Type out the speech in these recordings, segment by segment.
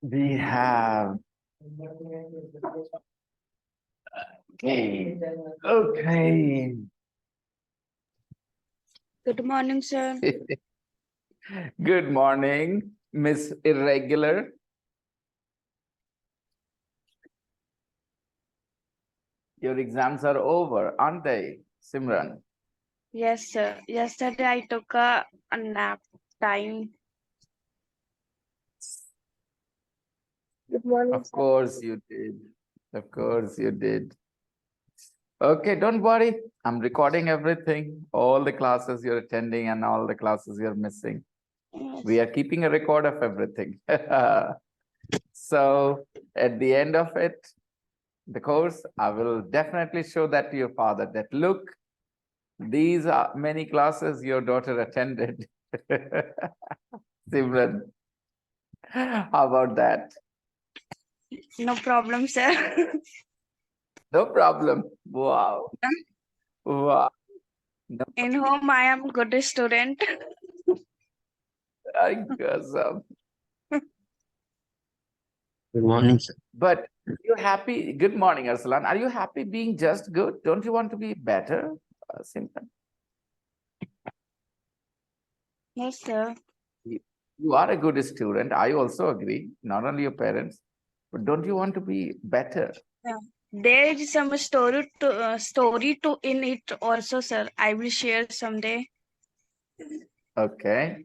We have. Okay. Okay. Good morning, sir. Good morning, Miss Irregular. Your exams are over, aren't they, Simran? Yes, sir. Yesterday I took a nap time. Good morning, Of sir. course you did. Of course you did. Okay, don't worry. I'm recording everything, all the classes you're attending and all the classes you're missing. We Yes. are keeping a record of everything. So at the end of it, the course, I will definitely show that to your father that look, these are many classes your daughter attended. Simran, how about that? No problem, sir. No problem. Wow. Wow. No, In home, I am good student. I guess, Good morning, sir. but you happy? Good morning, Arsalan. Are you happy being just good? Don't you want to be better? Simran, Yes, sir. you are a good student. I also agree. Not only your parents, but don't you want to be better? Yeah. There is some story to in it also, sir. I will share someday. Okay.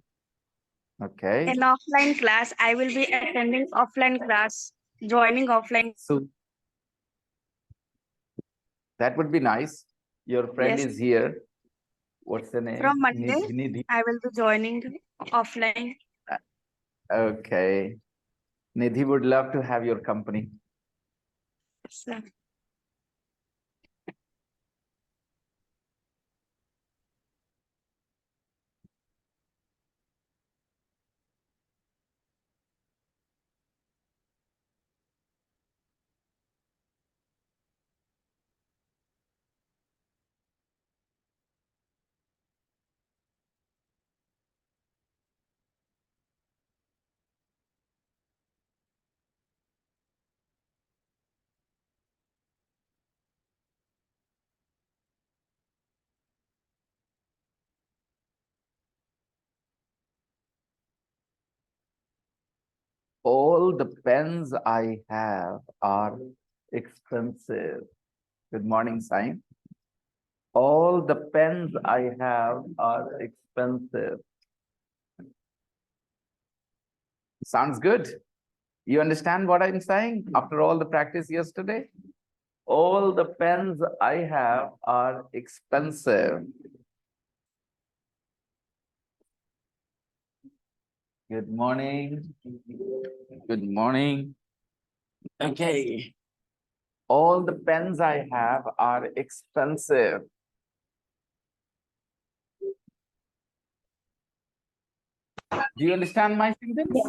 Okay. In offline class, I will be attending offline class, joining offline. So that would be nice. Your friend Yes. is here. What's the From name? Monday, Nidhi. I will be joining offline. Okay. Nidhi would love to have your company. Sir. All the pens I have are expensive. Good morning, Sai. All the pens I have are expensive. Sounds good. You understand what I'm saying after all the practice yesterday? All the pens I have are expensive. Good morning. Good morning. Okay. All the pens I have are expensive. Do you understand my sentence?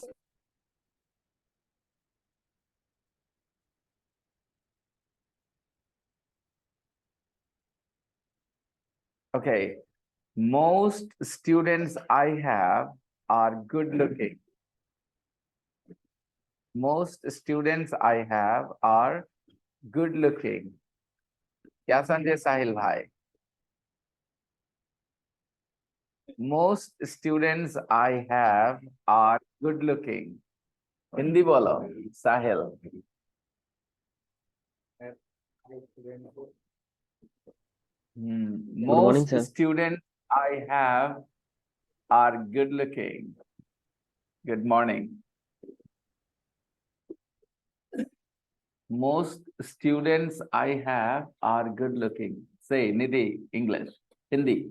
Okay. Most students I have are good looking. Most students I have are good looking. क्या समझे साहिल भाई? Most students I have are good looking. Hindi बोलो साहिल. Good morning, Most sir. students I have are good looking. Good morning. Most students I have are good looking. Say Nidhi, English, Hindi.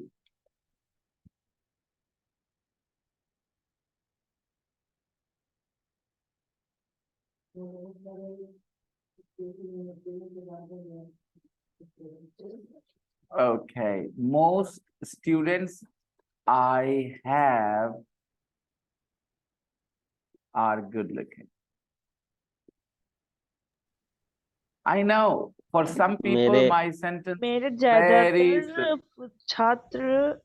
Okay. Most students I have are good looking. I know for some people मेरे my sentence मेरे very ज्यादातर छात्र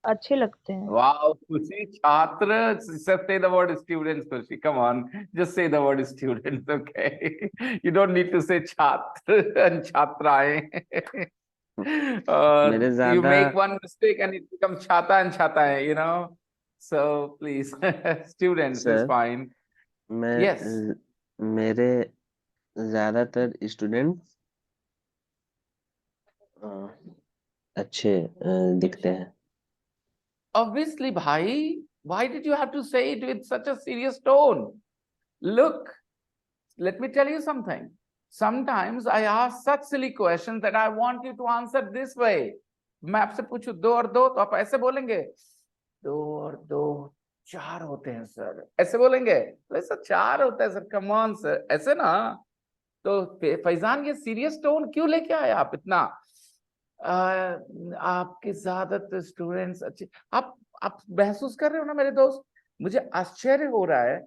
अच्छे लगते हैं। Wow, Kushi, Chhatra, just say the word students, Kushi. Come on, just say the word students, okay? You don't need to say Chhatra and Chhatraएं. मेरे You ज्यादा make one mistake and it becomes Chhata and Chhataएं, you know? So please, students is sir fine. मैं Yes. मेरे ज्यादातर students अच्छे दिखते हैं। Obviously, bhai, why did you have to say it with such a serious tone? Look, let me tell you something. Sometimes I ask such silly questions that I want you to answer this way. मैं आपसे पूछूं 2 और 2 तो आप ऐसे बोलेंगे 2 और 2 4 होते हैं सर, ऐसे बोलेंगे सर 4 होता है सर, कम ऑन सर, ऐसे ना। तो फैजान ये सीरियस टोन क्यों लेके आए आप इतना? आपके ज्यादातर स्टूडेंट्स अच्छे, आप महसूस कर रहे हो ना मेरे दोस्त? मुझे आश्चर्य हो रहा है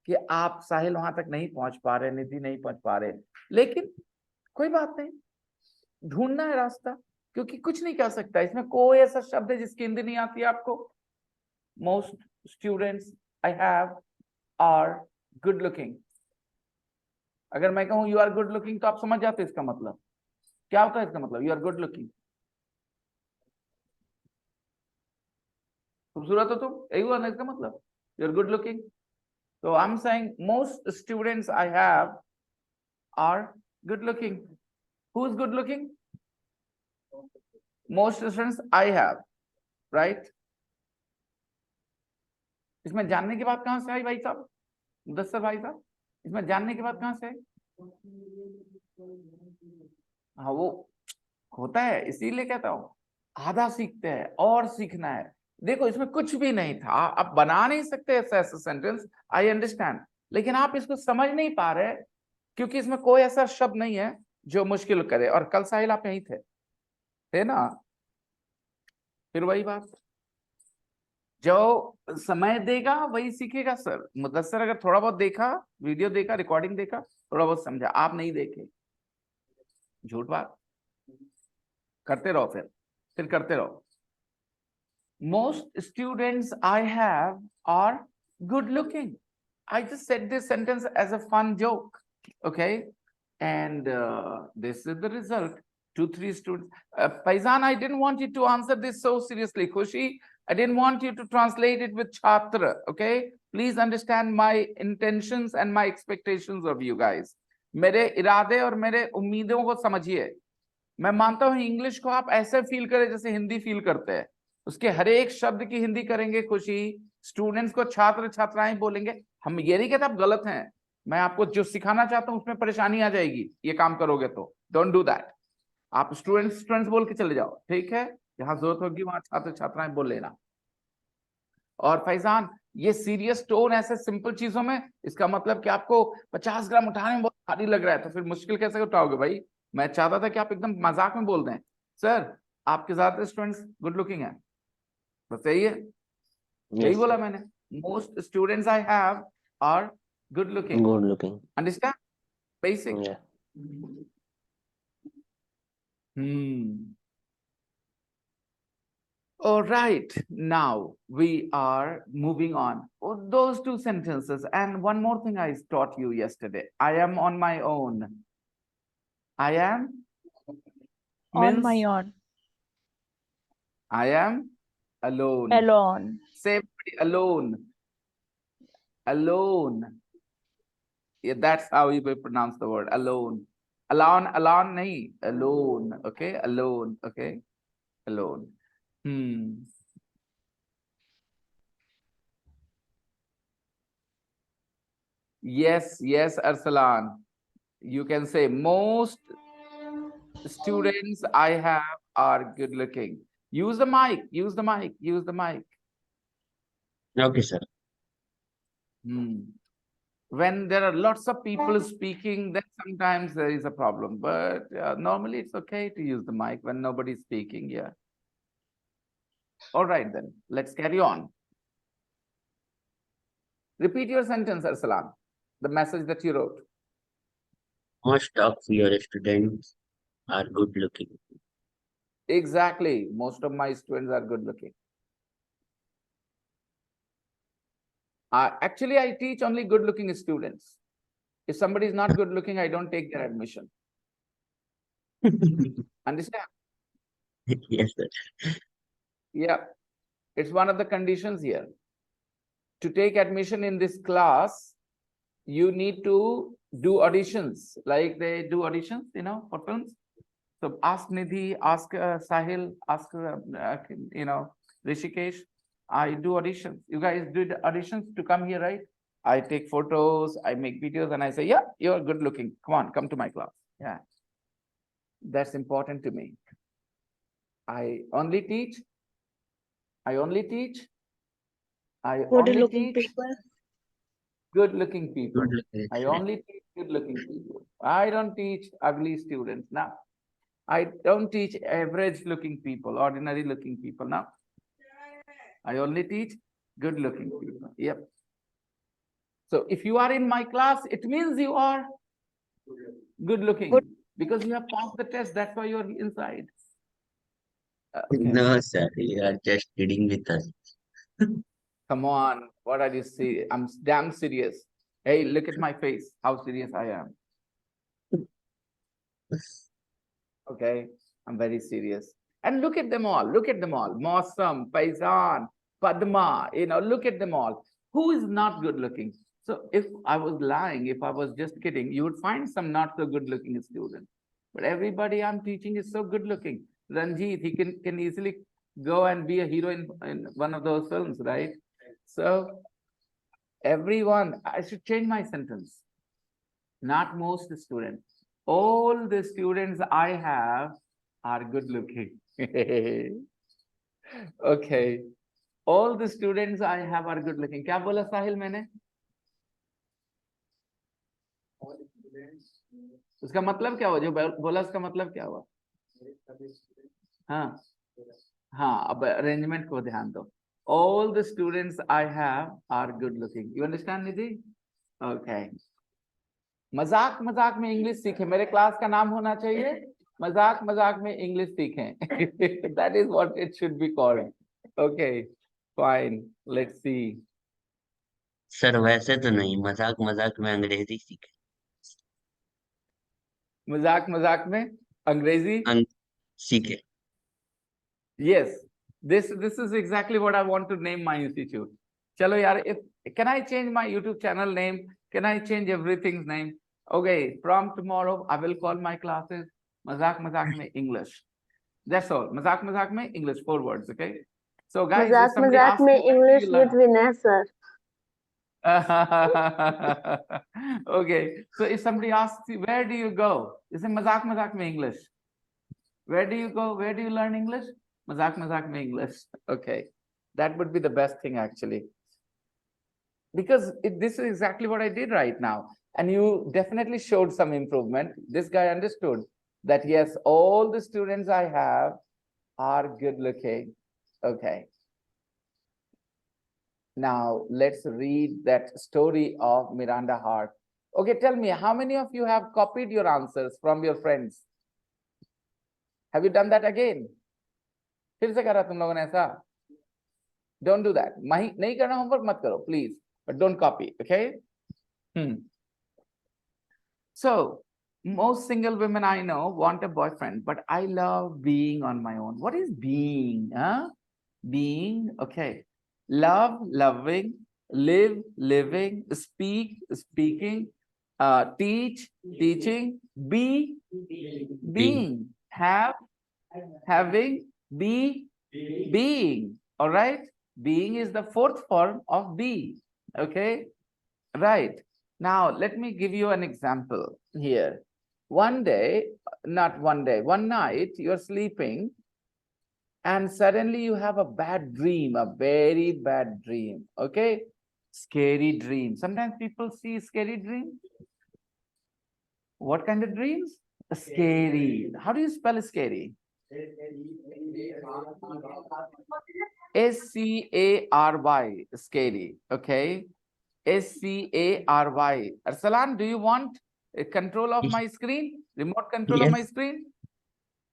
कि आप साहिल वहां तक नहीं पहुंच पा रहे, निधि नहीं पहुंच पा रहे, लेकिन कोई बात नहीं, ढूंढना है रास्ता, क्योंकि कुछ नहीं कर सकता इसमें। कोई ऐसा शब्द है जिसकी हिंदी नहीं आती है आपको? Most students I have are good looking. अगर मैं कहूं यू आर गुड लुकिंग तो आप समझ जाते इसका मतलब क्या होता है? इसका मतलब यू आर गुड लुकिंग, खूबसूरत हो तुम, यही हुआ ना इसका मतलब, you are good looking. So I'm saying most students I have are good looking. Who's good looking? Most students I have, right? इसमें जानने की बात कहां से आई भाई साहब, मुदस्सर भाई साहब? इसमें जानने की बात कहां से आई? हाँ वो होता है, इसीलिए कहता हूं आधा सीखते हैं और सीखना है। देखो इसमें कुछ भी नहीं था, आप बना नहीं सकते ऐसा ऐसा सेंटेंस, आई अंडरस्टैंड, लेकिन आप इसको समझ नहीं पा रहे क्योंकि इसमें कोई ऐसा शब्द नहीं है जो मुश्किल करे। और कल साहिल आप यहीं थे ना? फिर वही बात, जो समय देगा वही सीखेगा सर। मुदस्सर अगर थोड़ा बहुत देखा, वीडियो देखा, रिकॉर्डिंग देखा, थोड़ा बहुत समझा, आप नहीं देखे, झूठ बात, करते रहो फिर करते रहो। Most students I have are good looking. I just said this sentence as a fun joke, okay? And this is the result. 2-3 students. Paisan, I didn't want you to answer this so seriously. Khushi, I didn't want you to translate it with chhatra, okay? Please understand my intentions and my expectations of you guys. मेरे इरादे और मेरे उम्मीदों को समझिए। मैं मानता हूं इंग्लिश को आप ऐसे फील करें जैसे हिंदी फील करते हैं, उसके हर एक शब्द की हिंदी करेंगे खुशी, स्टूडेंट्स को छात्र छात्राएं बोलेंगे। हम ये नहीं कहते आप गलत हैं, मैं आपको जो सिखाना चाहता हूं उसमें परेशानी आ जाएगी ये काम करोगे तो, डोंट डू दैट। आप स्टूडेंट्स स्टूडेंट्स बोल के चले जाओ, ठीक है? जहां जरूरत होगी वहां छात्र छात्राएं बोल लेना। और फैजान ये सीरियस टोन ऐसे सिंपल चीजों में, इसका मतलब कि आपको 50 ग्राम उठाने में बहुत भारी लग रहा है, तो फिर मुश्किल कैसे उठाओगे भाई? मैं चाहता था कि आप एकदम मजाक में बोल दें, सर आपके ज्यादातर स्टूडेंट्स गुड लुकिंग है, बस यही है, यही Yes, बोला sir. मैंने। Most students I have are good looking, Good looking. Understand? Basic. Yeah. All right, now we are moving on. Oh, those 2 sentences. And one more thing I taught you yesterday. I am on my own. I am On my means own. I am alone. Alone. Say alone. Alone. Yeah, that's how you will pronounce the word alone. Alone, alone, nahi. Alone. Okay, alone. Okay, alone. Yes, yes, Arsalan. You can say most students I have are good looking. Use the mic, use the mic, use the mic. Okay, sir. When there are lots of people speaking, then sometimes there is a problem. But normally it's okay to use the mic when nobody's speaking. Yeah. All right, then let's carry on. Repeat your sentence, Arsalan, the message that you wrote. Most of your students are good looking. Exactly. Most of my students are good looking. Actually, I teach only good-looking students. If somebody is not good-looking, I don't take their admission. Understand? Yes, sir. Yeah, it's one of the conditions here. To take admission in this class, you need to do auditions, like they do auditions, for films. So ask Nidhi, ask Sahil, ask, Rishikesh. I do auditions. You guys did auditions to come here, right? I take photos, I make videos, and I say, yeah, you're good looking. Come on, come to my class. Yeah. That's important to me. I only teach. I only teach. I Good only looking teach people. good-looking Good people. looking, I excellent. only teach good-looking people. I don't teach ugly students. Now, I don't teach average-looking people, ordinary-looking people. Now, I only teach good-looking people. Yep. So if you are in my class, it means you are good-looking because you have passed the test. That's why you're inside. Okay. No, sir, you are just kidding with us. Come on. What are you saying? I'm damn serious. Hey, look at my face. How serious I am. Okay. I'm very serious. And look at them all. Look at them all. Mausam, Paisan, Padma, look at them all. Who is not good looking? So if I was lying, if I was just kidding, you would find some not so good looking students. But everybody I'm teaching is so good looking. Ranjit, he can easily go and be a hero in one of those films, right? So everyone, I should change my sentence. Not most students. All the students I have are good looking. Okay. All the students I have are good looking. क्या बोला साहिल मैंने? उसका मतलब क्या हुआ? जो बोला उसका मतलब क्या हुआ? हाँ हाँ, अब अरेंजमेंट को ध्यान दो. All the students I have are good looking. You understand, Nidhi? Okay. मजाक मजाक में इंग्लिश सीखे. मेरे क्लास का नाम होना चाहिए मजाक मजाक में इंग्लिश सीखें. That is what it should be called. Okay, fine. Let's see. Sir वैसे तो नहीं, मजाक मजाक में अंग्रेजी सीखे. मजाक मजाक में अंग्रेजी सीखे. Yes, this is exactly what I want to name my institute. Chalo yaar, can I change my YouTube channel name? Can I change everything's name? Okay, from tomorrow I will call my classes Mazak Mazak mein English. That's all. Mazak Mazak mein English, 4 words. Okay. So guys, if मजाक somebody मजाक asks में you, where do English you with learn? Vinay sir. Okay. So if somebody asks you, where do you go? You say Mazak Mazak mein English. Where do you go? Where do you learn English? Mazak mazak mein English. Okay. That would be the best thing actually. Because this is exactly what I did right now. And you definitely showed some improvement. This guy understood that yes, all the students I have are good looking. Okay. Now let's read that story of Miranda Hart. Okay, tell me, how many of you have copied your answers from your friends? Have you done that again? फिर से करा तुम लोगों ने ऐसा? Don't do that. नहीं करना homework मत करो, please. But don't copy, okay? So, most single women I know want a boyfriend, but I love being on my own. What is being? Huh? Being, okay. Love, loving, live, living, speak, speaking, teach, teaching, be, being, have, having, be, being. All right. Being is the 4th form of be. Okay. Right. Now, let me give you an example here. One day, not one day, one night, you're sleeping and suddenly you have a bad dream, a very bad dream. Okay. Scary dream. Sometimes people see scary dreams. What kind of dreams? Scary. How do you spell scary? SCARY, scary. Okay. SCARY. Arsalan, do you want control of my screen? Remote control of my Yes. screen?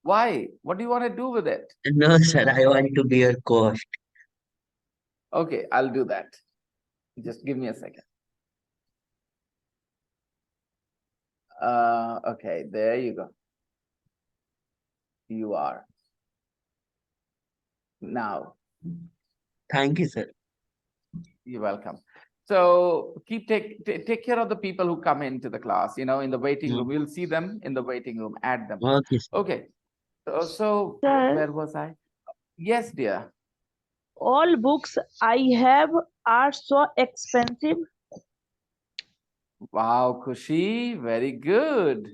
Why? What do you want to do with it? No, sir, I want to be your co-host. Okay, I'll do that. Just give me a second. Okay, there you go. You are. Now, Thank you, sir. you're welcome. So take care of the people who come into the class, in the waiting room. You'll see them in the waiting room, add them. Okay, sir. Okay. So Sir, where was I? Yes, dear. all books I have are so expensive. Wow, Kushi, very good.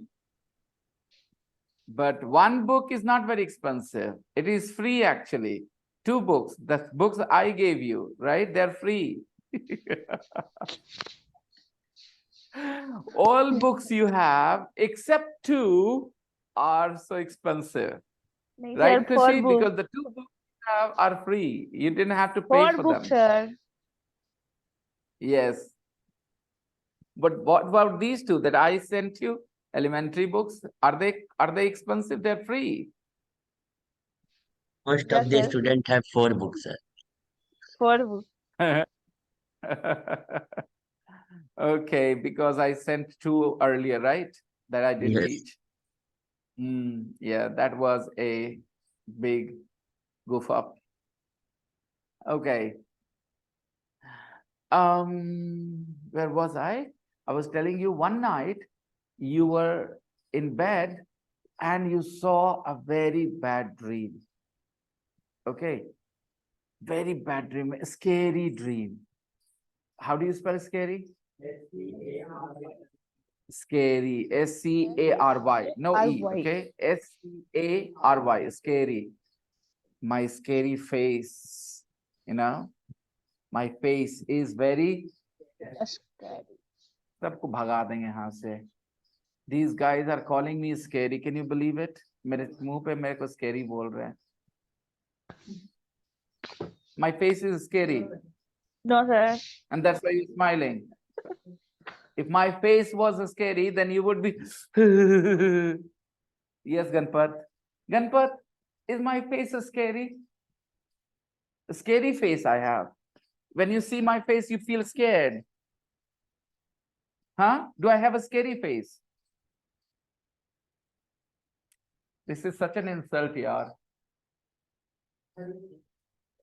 But one book is not very expensive. It is free actually. Two books, the books I gave you, right? They're free. All books you have, except two, are so expensive. नहीं Right, sir, four Kushi? books. Because the two books you have are free. You didn't have to pay Four for books, them. sir. Yes. But what about these two that I sent you? Elementary books, are they expensive? They're free. Most Yes, of the sir. students have 4 books, sir. Four books. Okay, because I sent two earlier, right? That I didn't Yes. teach. Yeah, that was a big goof up. Okay. Where was I? I was telling you one night you were in bed and you saw a very bad dream. Okay. Very bad dream, a scary dream. How do you spell scary? Scary, S-C-A-R-Y, no E, R-Y. okay? S-C-A-R-Y, scary. My scary face, my face is very, Scary. सबको भगा देंगे यहाँ से. These guys are calling me scary. Can you believe it? मेरे मुंह पे मेरे को scary बोल रहे हैं. My face is scary. No, sir. And that's why you're smiling. If my face was scary, then you would be. Yes, Ganpat. Ganpat, is my face scary? A scary face I have. When you see my face, you feel scared. Huh? Do I have a scary face? This is such an insult, yaar.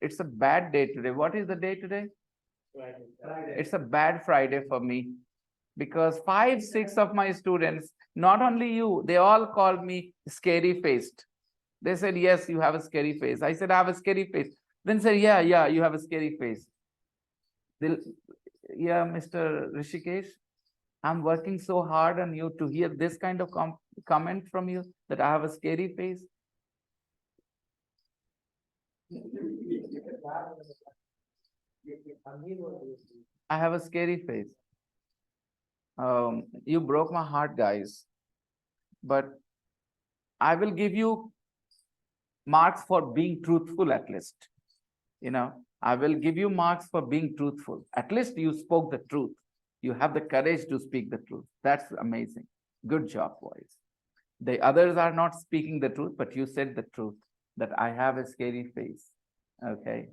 It's a bad day today. What is the day today? Friday. It's a bad Friday for me because 5, 6 of my students, not only you, they all called me scary faced. They said, yes, you have a scary face. I said, I have a scary face. Then said, yeah, you have a scary face. Yeah, Mr. Rishikesh, I'm working so hard on you to hear this kind of comment from you that I have a scary face. I have a scary face. You broke my heart, guys. But I will give you marks for being truthful at least. I will give you marks for being truthful. At least you spoke the truth. You have the courage to speak the truth. That's amazing. Good job, boys. The others are not speaking the truth, but you said the truth that I have a scary face. Okay.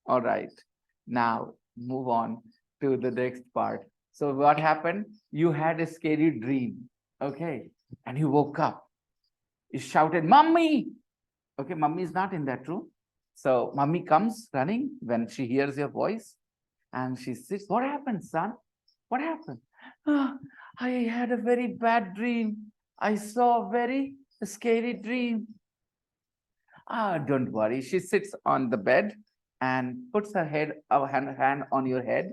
All right. Now move on to the next part. So what happened? You had a scary dream. Okay. And you woke up. You shouted, Mummy. Okay, Mummy is not in that room. So Mummy comes running when she hears your voice and she sits. What happened, son? What happened? "Ah, I had a very bad dream. I saw a very scary dream. Don't worry. She sits on the bed and puts her hand on your head,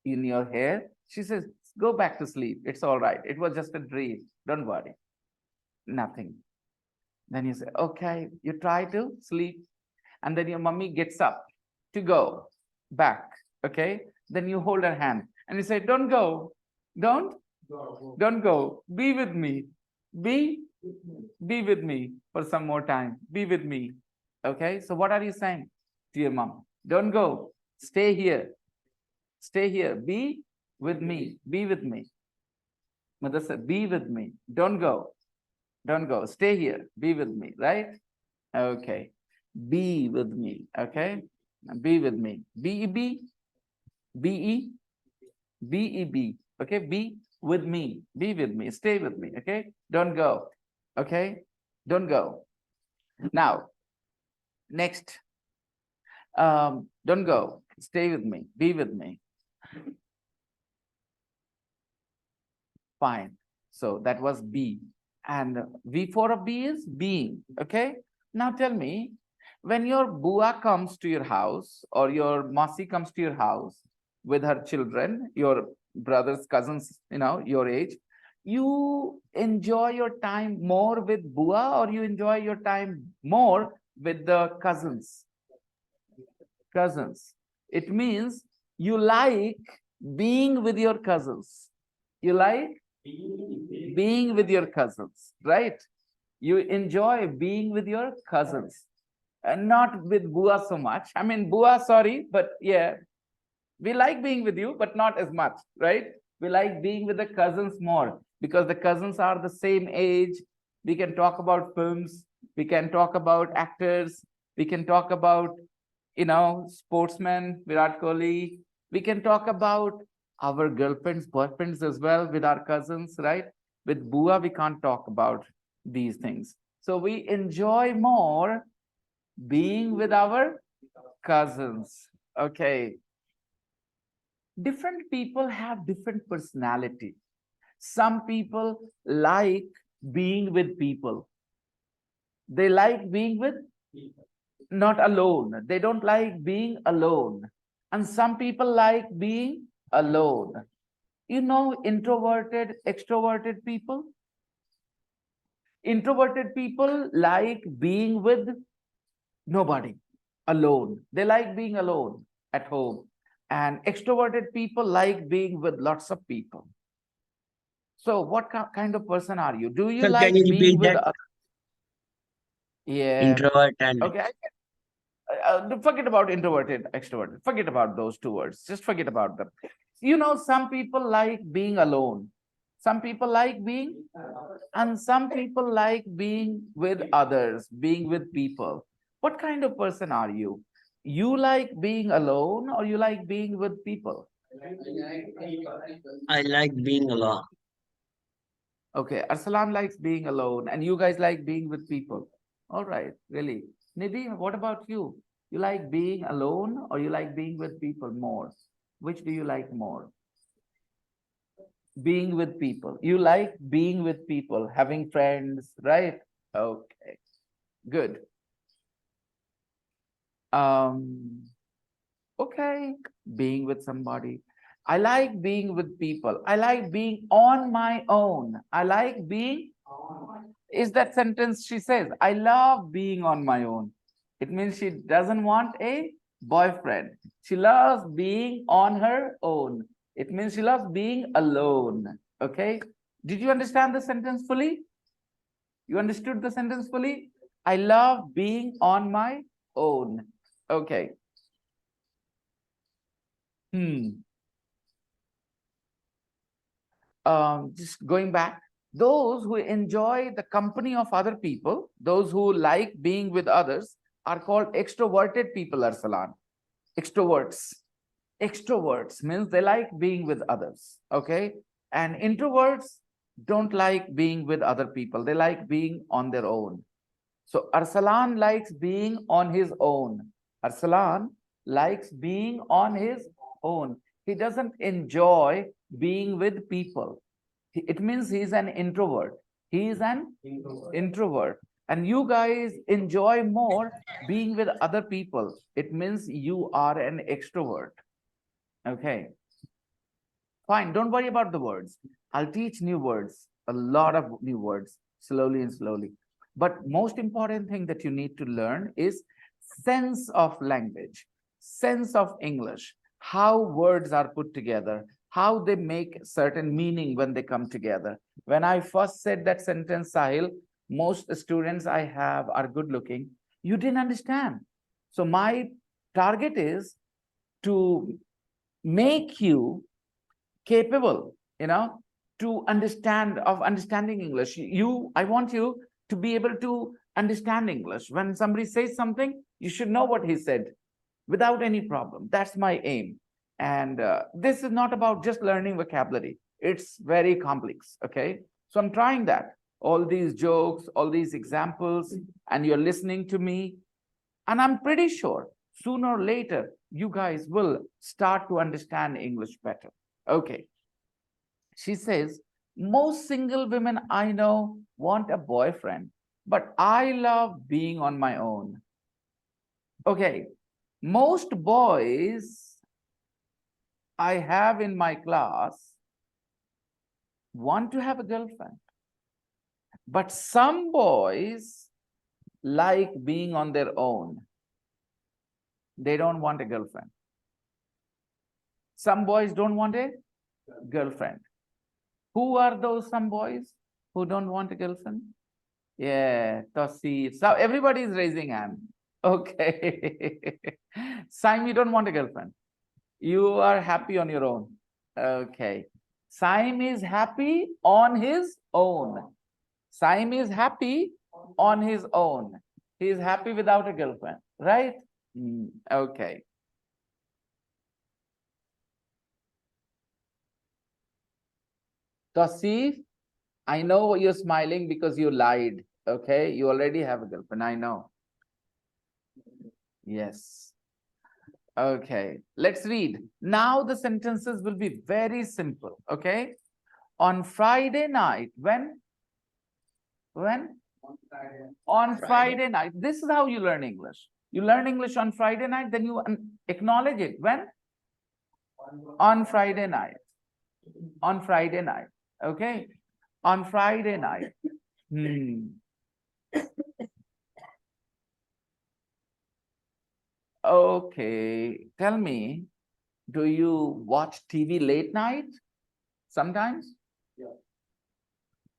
in your hair. She says, go back to sleep. It's all right. It was just a dream. Don't worry. Nothing. Then you say, okay, you try to sleep. And then your mummy gets up to go back. Okay. Then you hold her hand and you say, don't go. Don't go. Be with me. Be with me for some more time. Be with me. Okay. So what are you saying to your mom? Don't go. Stay here. Stay here. Be with me. Be with me. Mother said, be with me. Don't go. Don't go. Stay here. Be with me. Right? Okay. Be with me. Okay. Be with me. Be. B-E, B-E-B. Okay, be with me. Be with me. Stay with me. Okay, don't go. Okay, don't go. Now, next. Don't go. Stay with me. Be with me. Fine. So that was B. And V4 of B is being. Okay. Now tell me, when your bua comes to your house or your masi comes to your house with her children, your brothers, cousins, your age, you enjoy your time more with bua or you enjoy your time more with the cousins? Cousins. It means you like being with your cousins. You like being with your cousins, right? You enjoy being with your cousins and not with bua so much. I mean, bua, sorry, but yeah, we like being with you, but not as much, right? We like being with the cousins more because the cousins are the same age. We can talk about films. We can talk about actors. We can talk about, sportsmen, Virat Kohli. We can talk about our girlfriends, boyfriends as well with our cousins, right? With bua, we can't talk about these things. So we enjoy more being with our cousins. Okay. Different people have different personality. Some people like being with people. They like being with not alone. They don't like being alone. And some people like being alone. Introverted, extroverted people. Introverted people like being with nobody, alone. They like being alone at home. And extroverted people like being with lots of people. So what kind of person are you? Do you Sir, can like you being repeat with that? others? Yeah. Introvert and Okay. Forget about introverted, extroverted. Forget about those two words. Just forget about them. Some people like being alone. Some people like being, and some people like being with others, being with people. What kind of person are you? You like being alone or you like being with people? I like being alone. Okay, Arsalan likes being alone, and you guys like being with people. All right, really. Nidhi, what about you? You like being alone or you like being with people more? Which do you like more? Being with people. You like being with people, having friends, right? Okay, good. Okay, being with somebody. I like being with people. I like being on my own. I like being, is that sentence she says, I love being on my own. It means she doesn't want a boyfriend. She loves being on her own. It means she loves being alone. Okay. Did you understand the sentence fully? You understood the sentence fully? I love being on my own. Okay. Just going back, those who enjoy the company of other people, those who like being with others, are called extroverted people, Arsalan. Extroverts. Extroverts means they like being with others. Okay. And introverts don't like being with other people. They like being on their own. So Arsalan likes being on his own. Arsalan likes being on his own. He doesn't enjoy being with people. It means he's an introvert. He is an introvert. And you guys enjoy more being with other people. It means you are an extrovert. Okay. Fine. Don't worry about the words. I'll teach new words, a lot of new words, slowly and slowly. But most important thing that you need to learn is sense of language, sense of English, how words are put together, how they make certain meaning when they come together. When I first said that sentence, Sahil, most students I have are good looking. You didn't understand. So my target is to make you capable, to understanding English. I want you to be able to understand English. When somebody says something, you should know what he said without any problem. That's my aim. And this is not about just learning vocabulary. It's very complex, okay? So I'm trying that. All these jokes, all these examples, and you're listening to me. And I'm pretty sure sooner or later, you guys will start to understand English better. Okay. She says, most single women I know want a boyfriend, but I love being on my own. Okay. Most boys I have in my class want to have a girlfriend, but some boys like being on their own. They don't want a girlfriend. Some boys don't want a girlfriend. Who are those some boys who don't want a girlfriend? Yeah, Tosi. So everybody is raising hand. Okay. Saim, you don't want a girlfriend. You are happy on your own. Okay. Saim is happy on his own. Saim is happy on his own. He is happy without a girlfriend, right? Okay. Tosif, I know you're smiling because you lied. Okay, you already have a girlfriend. I know. Yes. Okay, let's read. Now the sentences will be very simple. Okay. On Friday night, when? On Friday night. This is how you learn English. You learn English on Friday night, then you acknowledge it. When? On Friday night. On Friday night. Okay. On Friday night. Okay. Tell me, do you watch TV late night? Sometimes? Yeah.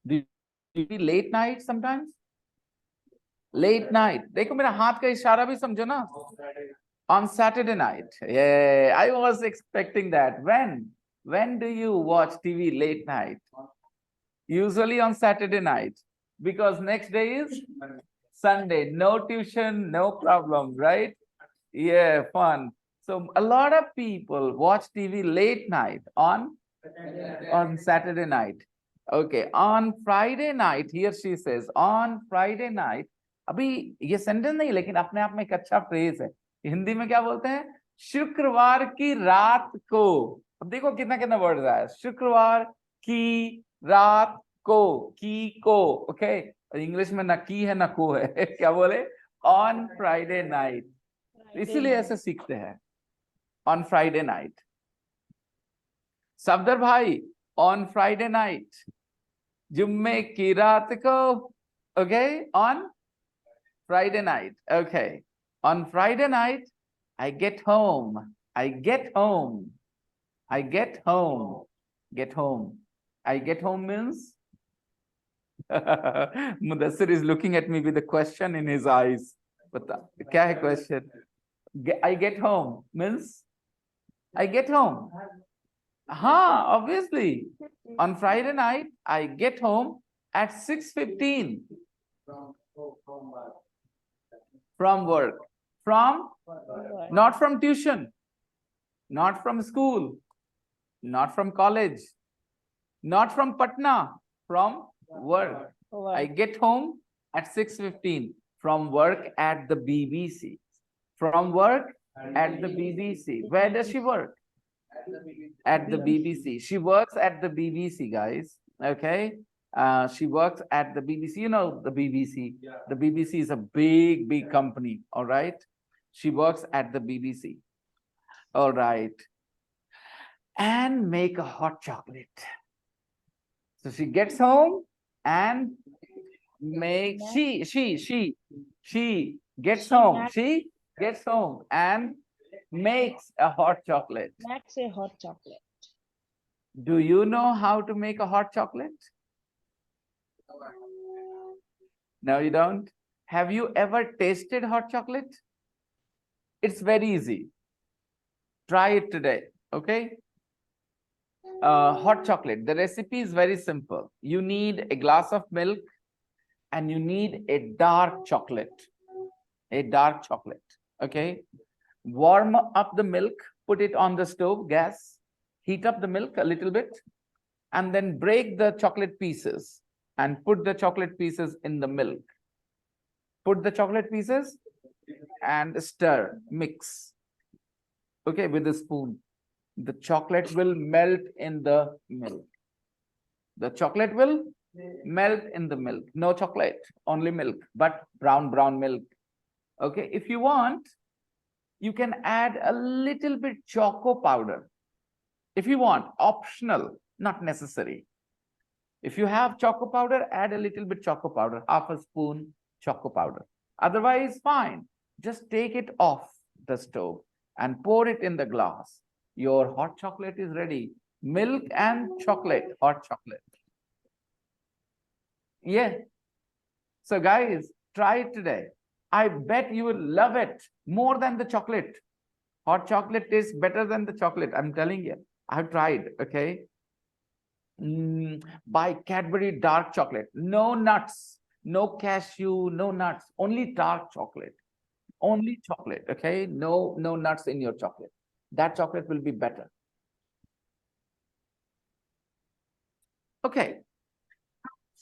Do you TV late night sometimes? Late night. देखो मेरा हाथ का इशारा भी समझो ना. On Saturday night. Yeah, I was expecting that. When do you watch TV late night? Usually on Saturday night, because next day is Sunday. No tuition, no problem, right? Yeah, fun. So a lot of people watch TV late night on Saturday night. Okay, on Friday night, here she says, on Friday night. अभी ये sentence नहीं, लेकिन अपने आप में एक अच्छा phrase है. हिंदी में क्या बोलते हैं? शुक्रवार की रात को. अब देखो कितना कितना वर्ड आया. शुक्रवार की रात को, की को. ओके, इंग्लिश में ना की है ना को है. क्या बोले? On Friday night. इसीलिए ऐसे सीखते हैं. On Friday night. सफदर भाई, ऑन फ्राइडे नाइट. जुम्मे की रात को. Okay, on Friday night. Okay. On Friday night, I get home. I get home. I get home. Get home. I get home means? Mudassir is looking at me with a question in his eyes. But kya hai question? I get home means? I get home. Obviously. On Friday night, I get home at 6:15. From work. From? Not from tuition. Not from school. Not from college. Not from Patna. From work. I get home at 6:15. From work at the BBC. From work at the BBC. Where does she work? At the BBC. She works at the BBC, guys. Okay. She works at the BBC. You know the BBC. Yeah. The BBC is a big, big company. All right. She works at the BBC. All right. And make a hot chocolate. So she gets home and make she gets home. She gets home and makes a hot chocolate. Makes a hot chocolate. Do you know how to make a hot chocolate? No, you don't? Have you ever tasted hot chocolate? It's very easy. Try it today, okay? Hot chocolate. The recipe is very simple. You need a glass of milk and you need a dark chocolate. A dark chocolate, okay? Warm up the milk put it on the stove, gas, heat up the milk a little bit, and then break the chocolate pieces and put the chocolate pieces in the milk. Put the chocolate pieces and stir, mix. Okay, with a spoon. The chocolate will melt in the milk. The chocolate will melt in the milk. No chocolate, only milk, but brown milk. Okay, if you want, you can add a little bit choco powder. If you want, optional, not necessary. If you have choco powder, add a little bit choco powder, half a spoon choco powder. Otherwise, fine. Just take it off the stove and pour it in the glass. Your hot chocolate is ready. Milk and chocolate, hot chocolate. Yeah. So guys, try it today. I bet you will love it more than the chocolate. Hot chocolate tastes better than the chocolate. I'm telling you. I've tried. Okay. Buy Cadbury dark chocolate. No nuts, no cashew, no nuts. Only dark chocolate. Only chocolate. Okay. No nuts in your chocolate. That chocolate will be better. Okay.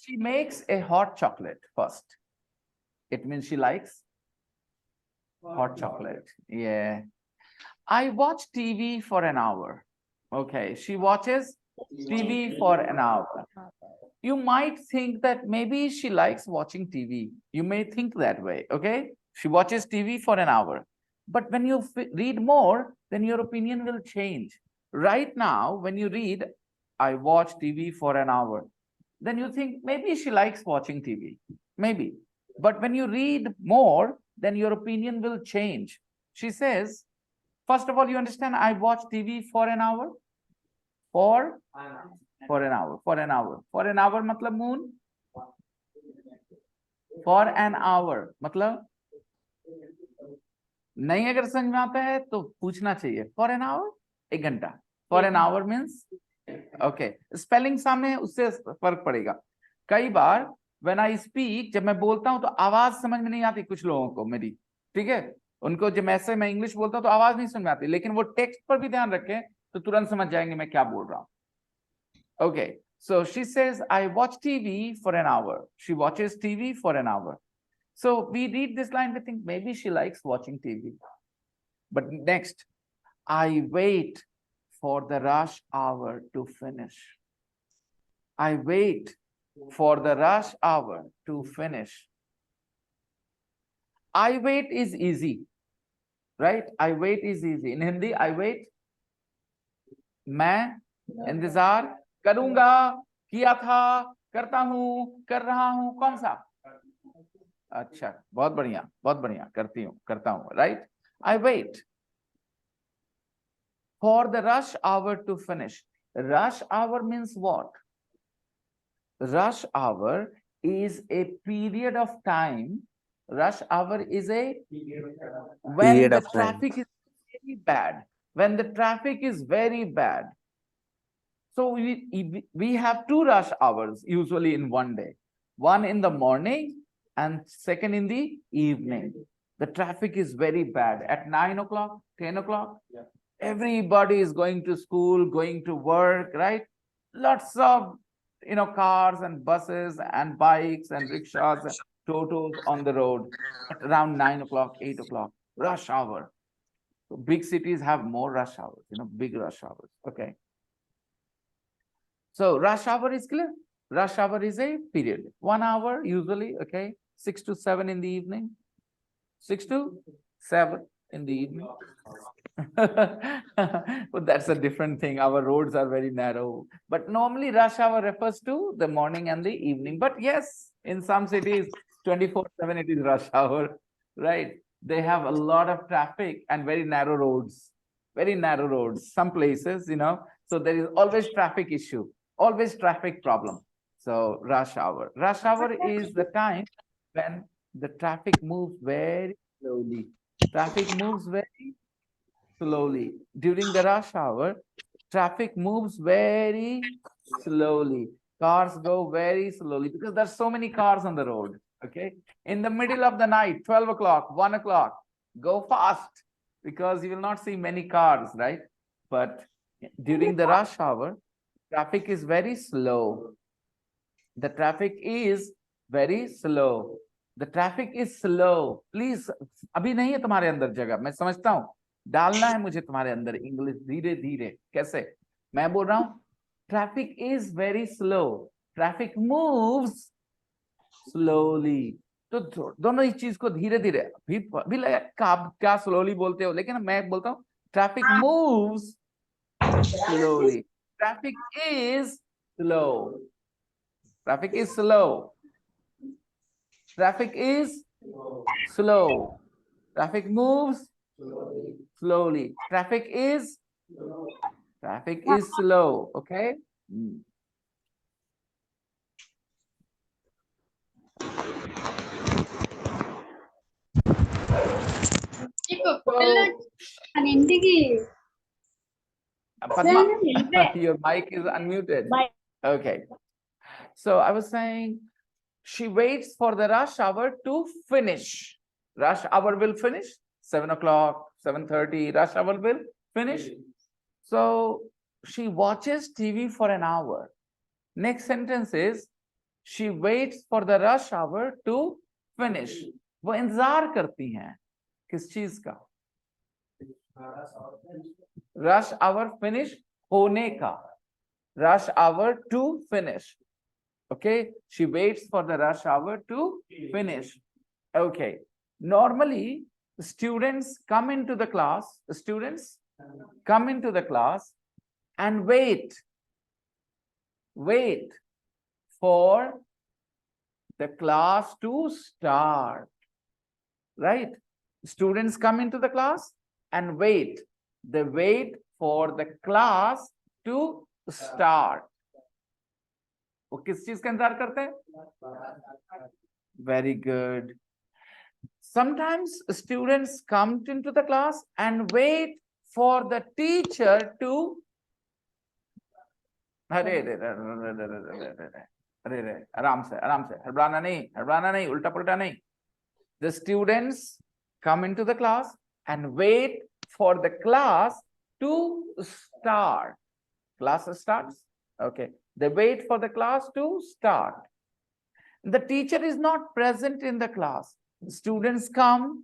She makes a hot chocolate first. It means she likes hot chocolate. Yeah. I watch TV for an hour. Okay. She watches TV for an hour. You might think that maybe she likes watching TV. You may think that way. Okay. She watches TV for an hour. But when you read more, then your opinion will change. Right now, when you read, I watch TV for an hour, then you think maybe she likes watching TV. Maybe. But when you read more, then your opinion will change. She says, first of all, you understand, I watch TV for an hour. For an hour. For an hour matlab moon. For an hour matlab नहीं अगर समझ में आता है तो पूछना चाहिए. For an hour, 1 घंटा. For an hour means okay. Spelling सामने उससे फर्क पड़ेगा. कई बार when I speak, जब मैं बोलता हूं तो आवाज समझ में नहीं आती कुछ लोगों को मेरी. ठीक है, उनको जब ऐसे मैं इंग्लिश बोलता हूं तो आवाज नहीं समझ में आती, लेकिन वो टेक्स्ट पर भी ध्यान रखें तो तुरंत समझ जाएंगे मैं क्या बोल रहा हूं. Okay, so she says I watch TV for an hour. She watches TV for an hour. So we read this line, we think maybe she likes watching TV. But next, I wait for the rush hour to finish. I wait for the rush hour to finish. I wait is easy, right? I wait is easy. In Hindi, I wait. मैं इंतजार करूंगा, किया था, करता हूं, कर रहा हूं, कौन सा? अच्छा, बहुत बढ़िया, करता हूं, right? I wait for the rush hour to finish. Rush hour means what? Rush hour is a period of time. Rush hour is a when the traffic is very bad. When the traffic is very bad. So we have 2 rush hours usually in one day. One in the morning and second in the evening. The traffic is very bad at 9 o'clock, 10 o'clock. Yeah. Everybody is going to school, going to work, right? Lots of cars and buses and bikes and rickshaws and totos on the road at around 9 o'clock, 8 o'clock, rush hour. So big cities have more rush hours, big rush hours. Okay. So rush hour is clear. Rush hour is a period. 1 hour usually, okay, 6 to 7 in the evening. 6 to 7 in the evening. But that's a different thing. Our roads are very narrow. But normally rush hour refers to the morning and the evening. But yes, in some cities, 24/7 it is rush hour, right? They have a lot of traffic and very narrow roads. Very narrow roads. Some places, so there is always traffic issue. Always traffic problem. So rush hour. Rush hour is the time when the traffic moves very slowly. Traffic moves very slowly. During the rush hour, traffic moves very slowly. Cars go very slowly because there's so many cars on the road. Okay. In the middle of the night, 12 o'clock, 1 o'clock, go fast. because you will not see many cars, right? But during the rush hour, traffic is very slow. The traffic is very slow. The traffic is slow. Please, अभी नहीं है तुम्हारे अंदर जगह, मैं समझता हूँ, डालना है मुझे तुम्हारे अंदर इंग्लिश धीरे धीरे. कैसे? मैं बोल रहा हूँ traffic is very slow. Traffic moves slowly. तो दोनों इस चीज को धीरे धीरे, भी लगा क्या स्लोली बोलते हो, लेकिन मैं बोलता हूँ traffic moves slowly. Traffic is slow. Traffic is slow. Traffic is slow. Traffic moves slowly. Traffic is slow. Okay. Padma, your mic is unmuted. Okay. So I was saying, she waits for the rush hour to finish. Rush hour will finish 7 o'clock, 7:30. Rush hour will finish. So she watches TV for an hour. Next sentence is, she waits for the rush hour to finish. वो इंतजार करती हैं किस चीज का? Rush hour finish होने का. Rush hour to finish. Okay, she waits for the rush hour to finish. Okay, normally students come into the class. Students come into the class and wait for the class to start. Right? Students come into the class and wait. They wait for the class to start. वो किस चीज का इंतजार करते हैं? Very good. Sometimes students come into the class and wait for the teacher to. अरे आराम से हड़बड़ाना नहीं उल्टा पुल्टा नहीं. The students come into the class and wait for the class to start. Class starts. Okay. They wait for the class to start. The teacher is not present in the class. Students come,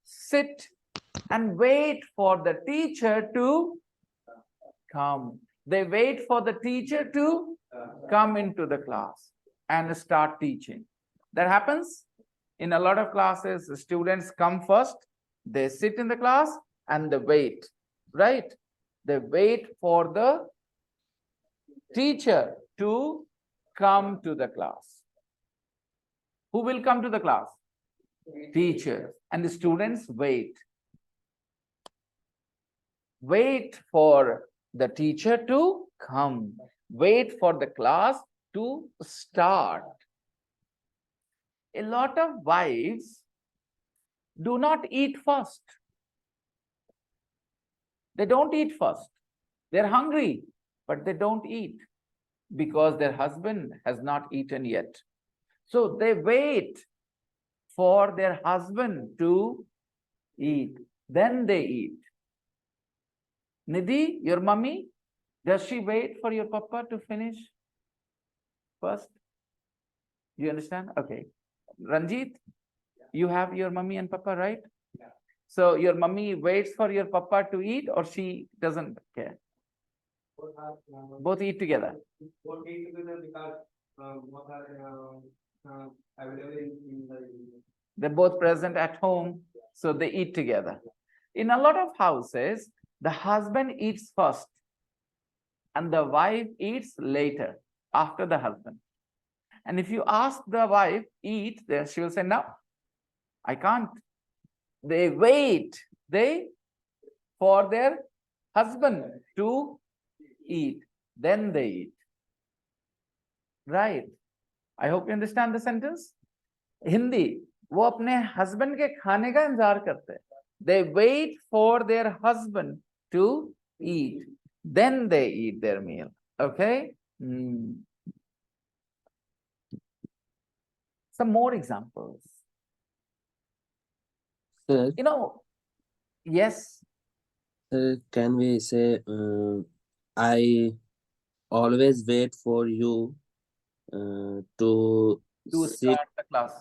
sit, and wait for the teacher to come. They wait for the teacher to come into the class and start teaching. That happens in a lot of classes. The students come first, they sit in the class, and they wait, right? They wait for the teacher to come to the class. Who will come to the class? Teacher. And the students wait. Wait for the teacher to come. Wait for the class to start. A lot of wives do not eat first. They don't eat first. They're hungry, but they don't eat because their husband has not eaten yet. So they wait for their husband to eat. Then they eat. Nidhi, your mummy, does she wait for your papa to finish first? You understand? Okay. Ranjit, you have your mummy and papa, right? Yeah. So your mummy waits for your papa to eat, or she doesn't care? Both eat together. Both eat together because both are available in the. They're both present at home, so they eat together. In a lot of houses, the husband eats first and the wife eats later, after the husband. And if you ask the wife, eat, then she will say, no, I can't. They wait for their husband to eat, then they eat. Right? I hope you understand the sentence. Hindi, वो अपने husband के खाने का इंतजार करते हैं. They wait for their husband to eat, then they eat their meal. Okay? Some more examples. Sir, You know, Yes. Can we say I always wait for you to To sit? start the class.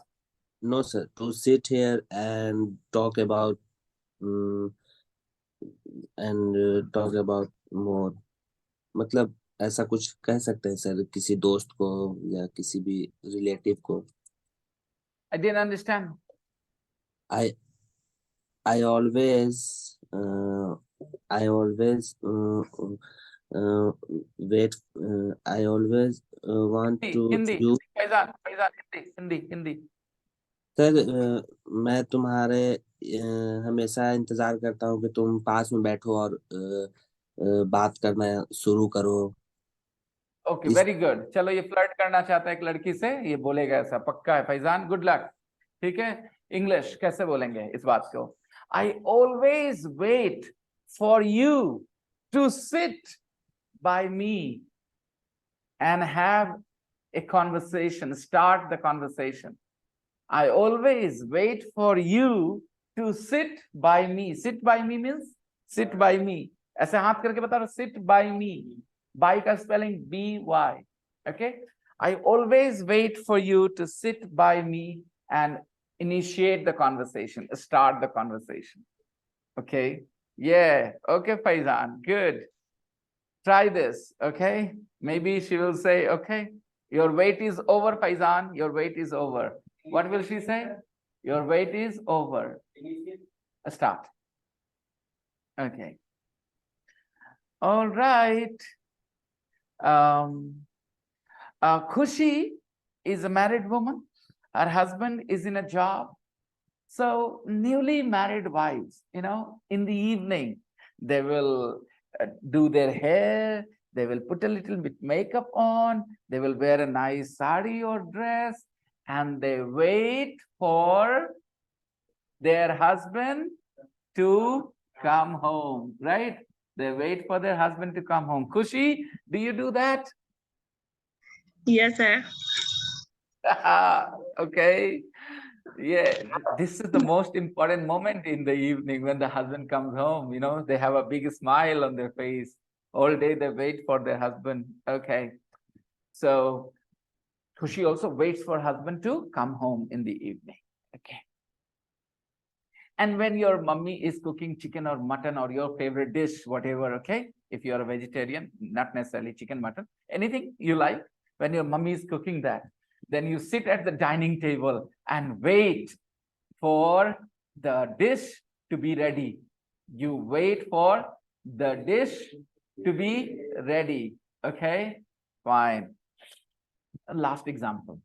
No, sir. To sit here and talk about um, talk about more. मतलब ऐसा कुछ कह सकते हैं sir किसी दोस्त को या किसी भी रिलेटिव को. I didn't understand. I I always I always uh, wait. I always want to Hindi. you. Faizan, Hindi. Sir मैं तुम्हारे हमेशा इंतजार करता हूँ कि तुम पास में बैठो और बात करना शुरू करो. ओके, इस वेरी गुड. चलो, ये फ्लर्ट करना चाहता है एक लड़की से, ये बोलेगा ऐसा, पक्का है फैजान. Good luck. ठीक है. इंग्लिश कैसे बोलेंगे इस बात को? I always wait for you to sit by me and have a conversation, start the conversation. I always wait for you to sit by me. Sit by me means sit by me. ऐसे हाथ करके बता रहा, sit by me. By का spelling by. Okay. I always wait for you to sit by me and initiate the conversation, start the conversation. Okay. Yeah. Okay, Faizan. Good. Try this. Okay. Maybe she will say, okay, your wait is over, Faizan. Your wait is over. What will she say? Your wait is over. Start. Okay. All right. Khushi is a married woman. Her husband is in a job. So newly married wives, in the evening, they will do their hair. They will put a little bit makeup on. They will wear a nice sari or dress, and they wait for their husband to come home, right? They wait for their husband to come home. Khushi, do you do that? Yes, sir. Okay. Yeah, this is the most important moment in the evening when the husband comes home. They have a big smile on their face. All day they wait for their husband. Okay. So Khushi also waits for husband to come home in the evening. Okay. And when your mummy is cooking chicken or mutton or your favorite dish, whatever, okay? If you're a vegetarian, not necessarily chicken, mutton, anything you like, when your mummy is cooking that, then you sit at the dining table and wait for the dish to be ready. You wait for the dish to be ready. Okay, fine. Last example.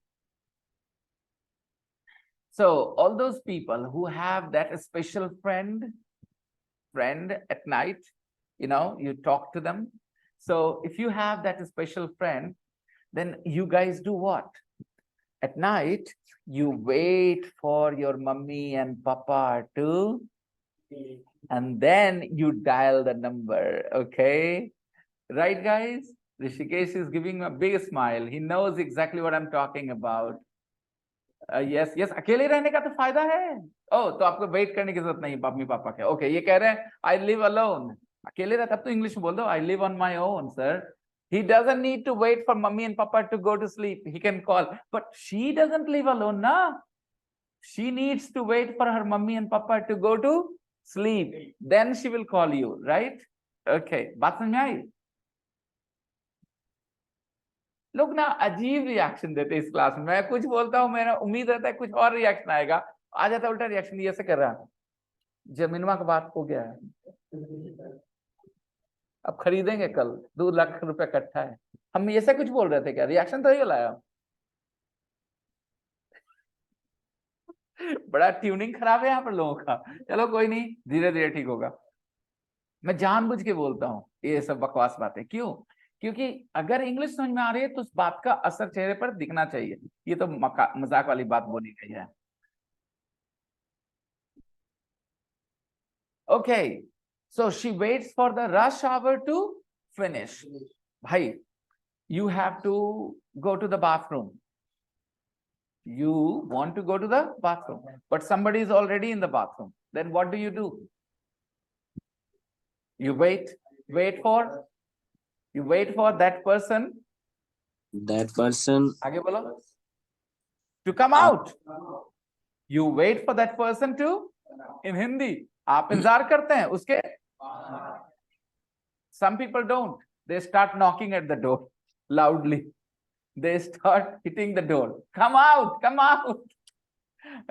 So all those people who have that special friend at night, you talk to them. So if you have that special friend, then you guys do what? At night, you wait for your mummy and papa to, and then you dial the number. Okay, right, guys? Rishikesh is giving a big smile. He knows exactly what I'm talking about. Yes. अकेले रहने का तो फायदा है. तो आपको wait करने की जरूरत नहीं मम्मी पापा के. ओके, ये कह रहे हैं I live alone. अकेले रहता, अब तो इंग्लिश में बोल दो, I live on my own, sir. He doesn't need to wait for mummy and papa to go to sleep. He can call. But she doesn't live alone, na? She needs to wait for her mummy and papa to go to sleep. Then she will call you, right? Okay. बात समझ में आई? लोग ना अजीब reaction देते इस class में. मैं कुछ बोलता हूँ, मेरा उम्मीद रहता है कुछ और रिएक्शन आएगा, आ जाता है उल्टा रिएक्शन. ये ऐसे कर रहा है. जमीनवा का बात हो गया है, अब खरीदेंगे कल, 2 लाख रुपए इकट्ठा है. हम ऐसे कुछ बोल रहे थे क्या? रिएक्शन तो ही लाया. बड़ा ट्यूनिंग खराब है यहाँ पर लोगों का. चलो कोई नहीं, धीरे धीरे ठीक होगा. मैं जानबूझ के बोलता हूँ ये सब बकवास बातें. क्यों? क्योंकि अगर इंग्लिश समझ में आ रही है तो उस बात का असर चेहरे पर दिखना चाहिए. ये तो मजाक वाली बात बोली गई है. Okay, so she waits for the rush hour to finish. Bhai, you have to go to the bathroom. You want to go to the bathroom, but somebody is already in the bathroom. Then what do? You wait for that person. That person आगे बोलो. To come are out. You wait for that person to. In Hindi, आप इंतजार करते हैं उसके. Some people don't. They start knocking at the door loudly. They start hitting the door. Come out, come out.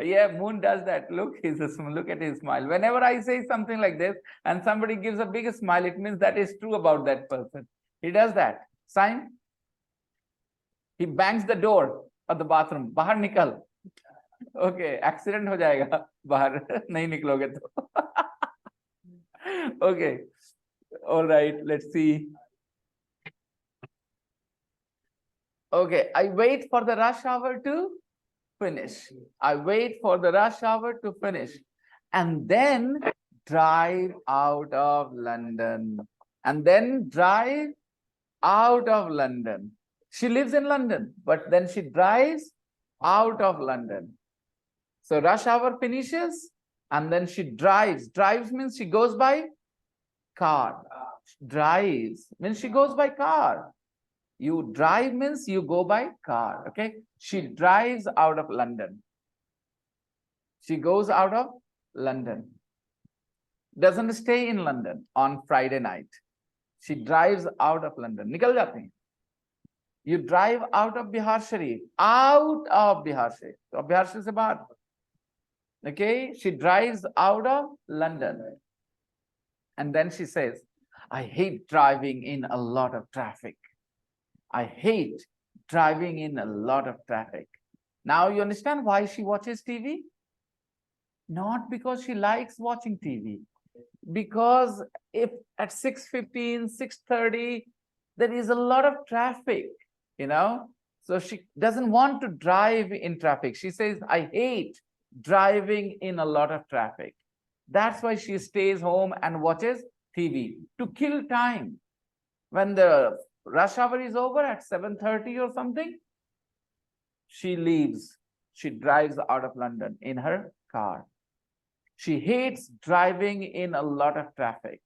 Yeah, Moon does that. Look, look at his smile. Whenever I say something like this and somebody gives a big smile, it means that is true about that person. He does that. Sign. He bangs the door of the bathroom. बाहर निकल. Okay, accident हो जाएगा. बाहर नहीं निकलोगे तो. Okay. All right, let's see. Okay, I wait for the rush hour to finish. I wait for the rush hour to finish and then drive out of London. And then drive out of London. She lives in London, but then she drives out of London. So rush hour finishes and then she drives. Drives means she goes by car. Drives means she goes by car. You drive means you go by car. Okay. She drives out of London. She goes out of London. Doesn't stay in London on Friday night. She drives out of London. निकल जाती हैं. You drive out of Bihar Sharif. Out of Bihar Sharif. तो Bihar Sharif से बाहर. Okay. She drives out of London. And then she says, I hate driving in a lot of traffic. I hate driving in a lot of traffic. Now you understand why she watches TV? Not because she likes watching TV. Because if at 6:15, 6:30, there is a lot of traffic, you know, so she doesn't want to drive in traffic. She says, I hate driving in a lot of traffic. That's why she stays home and watches TV to kill time. When the rush hour is over at 7:30 or something, she leaves. She drives out of London in her car. She hates driving in a lot of traffic.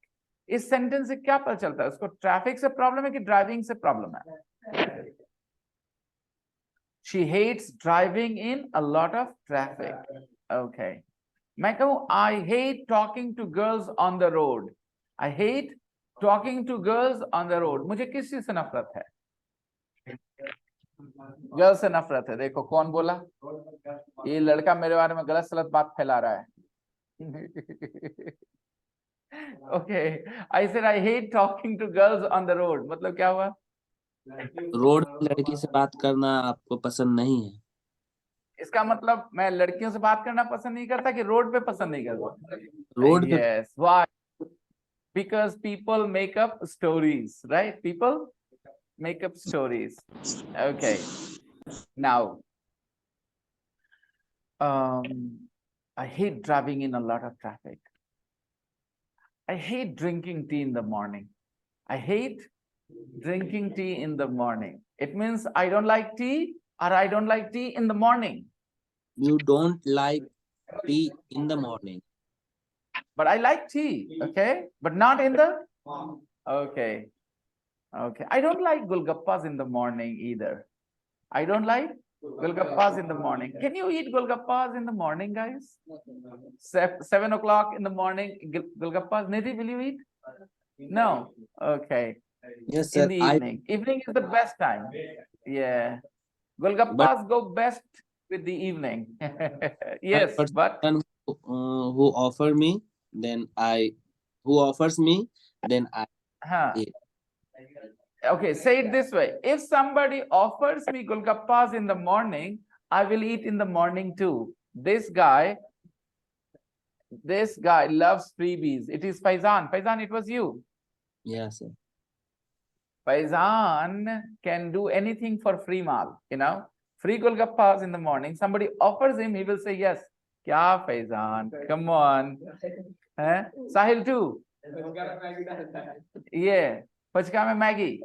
इस sentence से क्या पता चलता है? उसको traffic से problem है कि ड्राइविंग से प्रॉब्लम है? She hates driving in a lot of traffic. Okay. मैं कहूँ I hate talking to girls on the road. I hate talking to girls on the road. मुझे किस चीज से नफरत है? गर्ल्स से नफरत है. देखो कौन बोला? ये लड़का मेरे बारे में गलत सलत बात फैला रहा है. Okay, I said I hate talking to girls on the road. मतलब क्या हुआ? रोड पे लड़की से बात करना आपको पसंद नहीं है. इसका मतलब मैं लड़कियों से बात करना पसंद नहीं करता कि रोड पे पसंद नहीं करता? रोड पे. Yes. Why? Because people make up stories, right? People make up stories. Okay. Now, I hate driving in a lot of traffic. I hate drinking tea in the morning. I hate drinking tea in the morning. It means I don't like tea or I don't like tea in the morning. You don't like tea in the morning. But I like tea, okay? But not in the... Okay. Okay. I don't like golgappas in the morning either. I don't like golgappas in the morning. Can you eat golgappas in the morning, guys? 7 o'clock in the morning, golgappas. Nidhi, will you eat? No. Okay. Yes, sir. In the evening. Evening is the best time. Yeah. Golgappas go best with the evening. Yes, but who offers me, then I eat. Okay, say it this way. If somebody offers me golgappas in the morning, I will eat in the morning too. This guy loves freebies. It is Faizan. Faizan, it was you. Yes, sir. Faizan can do anything for free mal, you know. Free golgappas in the morning. Somebody offers him, he will say yes. Kya Faizan? Come on. Sahil too. Yeah. Puchka mein Maggie.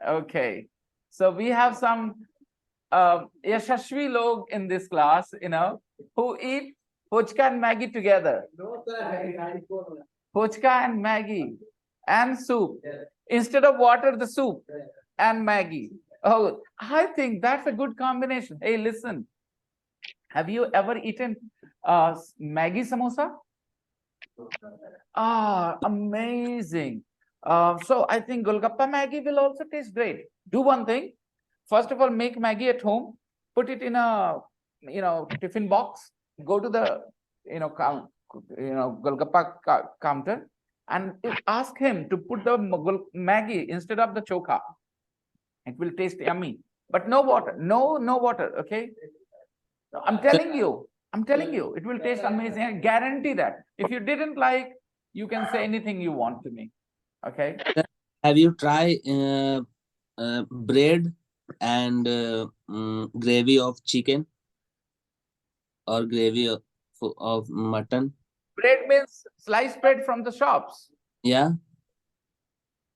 Okay. So we have some Yashashvi log in this class, you know, who eat Puchka and Maggie together. Puchka and Maggie. and soup. Instead of water, the soup and Maggie. Oh, I think that's a good combination. Hey, listen, have you ever eaten Maggie samosa? Ah, amazing. So I think Golgappa Maggie will also taste great. Do one thing. First of all, make Maggie at home. Put it in a tiffin box. Go to the Golgappa counter and ask him to put the Maggie instead of the choka. It will taste yummy. But no water. No water. Okay. I'm telling you, it will taste amazing. I guarantee that. If you didn't like, you can say anything you want to me. Okay. Have you tried bread and gravy of chicken or gravy of mutton? Bread means sliced bread from the shops. Yeah,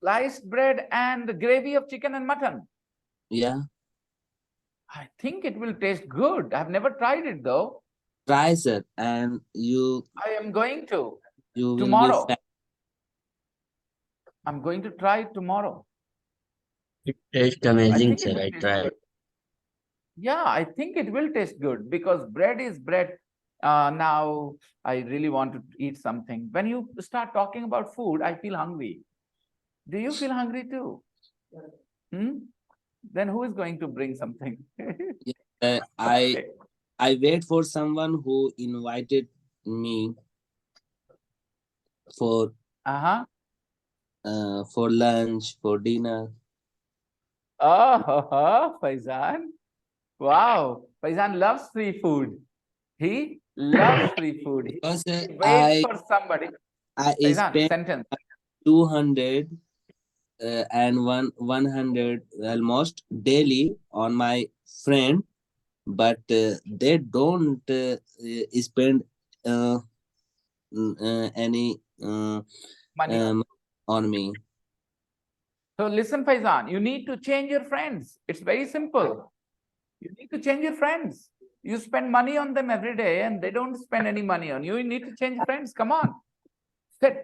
Sliced bread and gravy of chicken and mutton. yeah. I think it will taste good. I've never tried it though. Try, sir, and I am going to. you will Tomorrow. be fat. I'm going to try it tomorrow. It tastes I amazing, think it sir. will I taste tried. good. Yeah, I think it will taste good because bread is bread. Now I really want to eat something. When you start talking about food, I feel hungry. Do you feel hungry too? Then who is going to bring something? Okay. I wait for someone who invited me for for lunch, for dinner. Oh, Faizan. Wow. Faizan loves free food. He loves free food. He Because waits for somebody. I Faizan, spent sentence. 200 and 100 almost daily on my friend, but they don't spend any Money. on me. So listen, Faizan, you need to change your friends. It's very simple. You need to change your friends. You spend money on them every day and they don't spend any money on you. You need to change friends. Come on.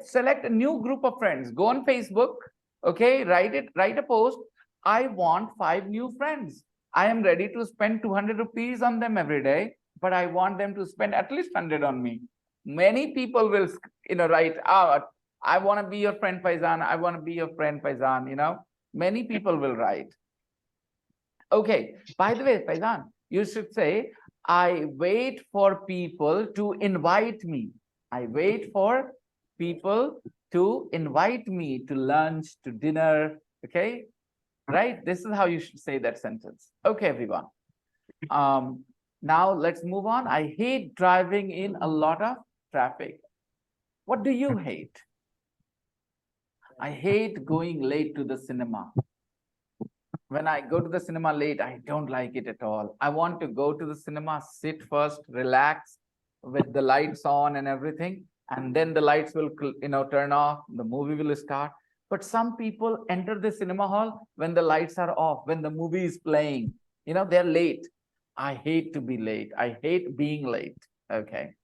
Select a new group of friends. Go on Facebook. Okay, write a post. I want 5 new friends. I am ready to spend 200 rupees on them every day, but I want them to spend at least 100 on me. Many people will, write out, I want to be your friend, Faizan. I want to be your friend, Faizan. Many people will write. Okay, by the way, Faizan, you should say, I wait for people to invite me. I wait for people to invite me to lunch, to dinner. Okay, right? This is how you should say that sentence. Okay, everyone. Now let's move on. I hate driving in a lot of traffic. What do you hate? I hate going late to the cinema. When I go to the cinema late, I don't like it at all. I want to go to the cinema, sit first, relax with the lights on and everything. And then the lights will, turn off, the movie will start. But some people enter the cinema hall when the lights are off, when the movie is playing. They're late. I hate to be late. I hate being late. Okay.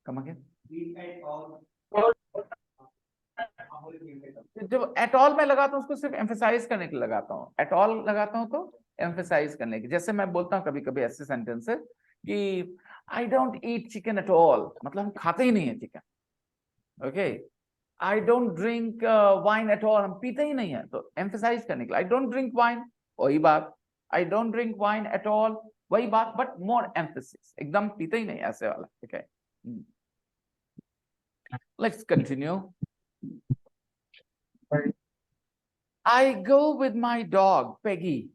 Come again. जब at all मैं लगाता हूँ उसको सिर्फ emphasise करने के लिए लगाता हूँ. एट ऑल लगाता हूँ तो एम्फेसाइज करने के. जैसे मैं बोलता हूँ कभी कभी ऐसे सेंटेंस कि I don't eat chicken at all, मतलब हम खाते ही नहीं है chicken. Okay. I don't drink wine at all, हम पीते ही नहीं है. तो एम्फेसाइज करने के लिए आई डोंट ड्रिंक वाइन, वही बात. I don't drink wine at all, वही बात, बट मोर एम्फेसिस. एकदम पीते ही नहीं, ऐसे वाला. Okay. Let's continue. I go with my dog, Peggy.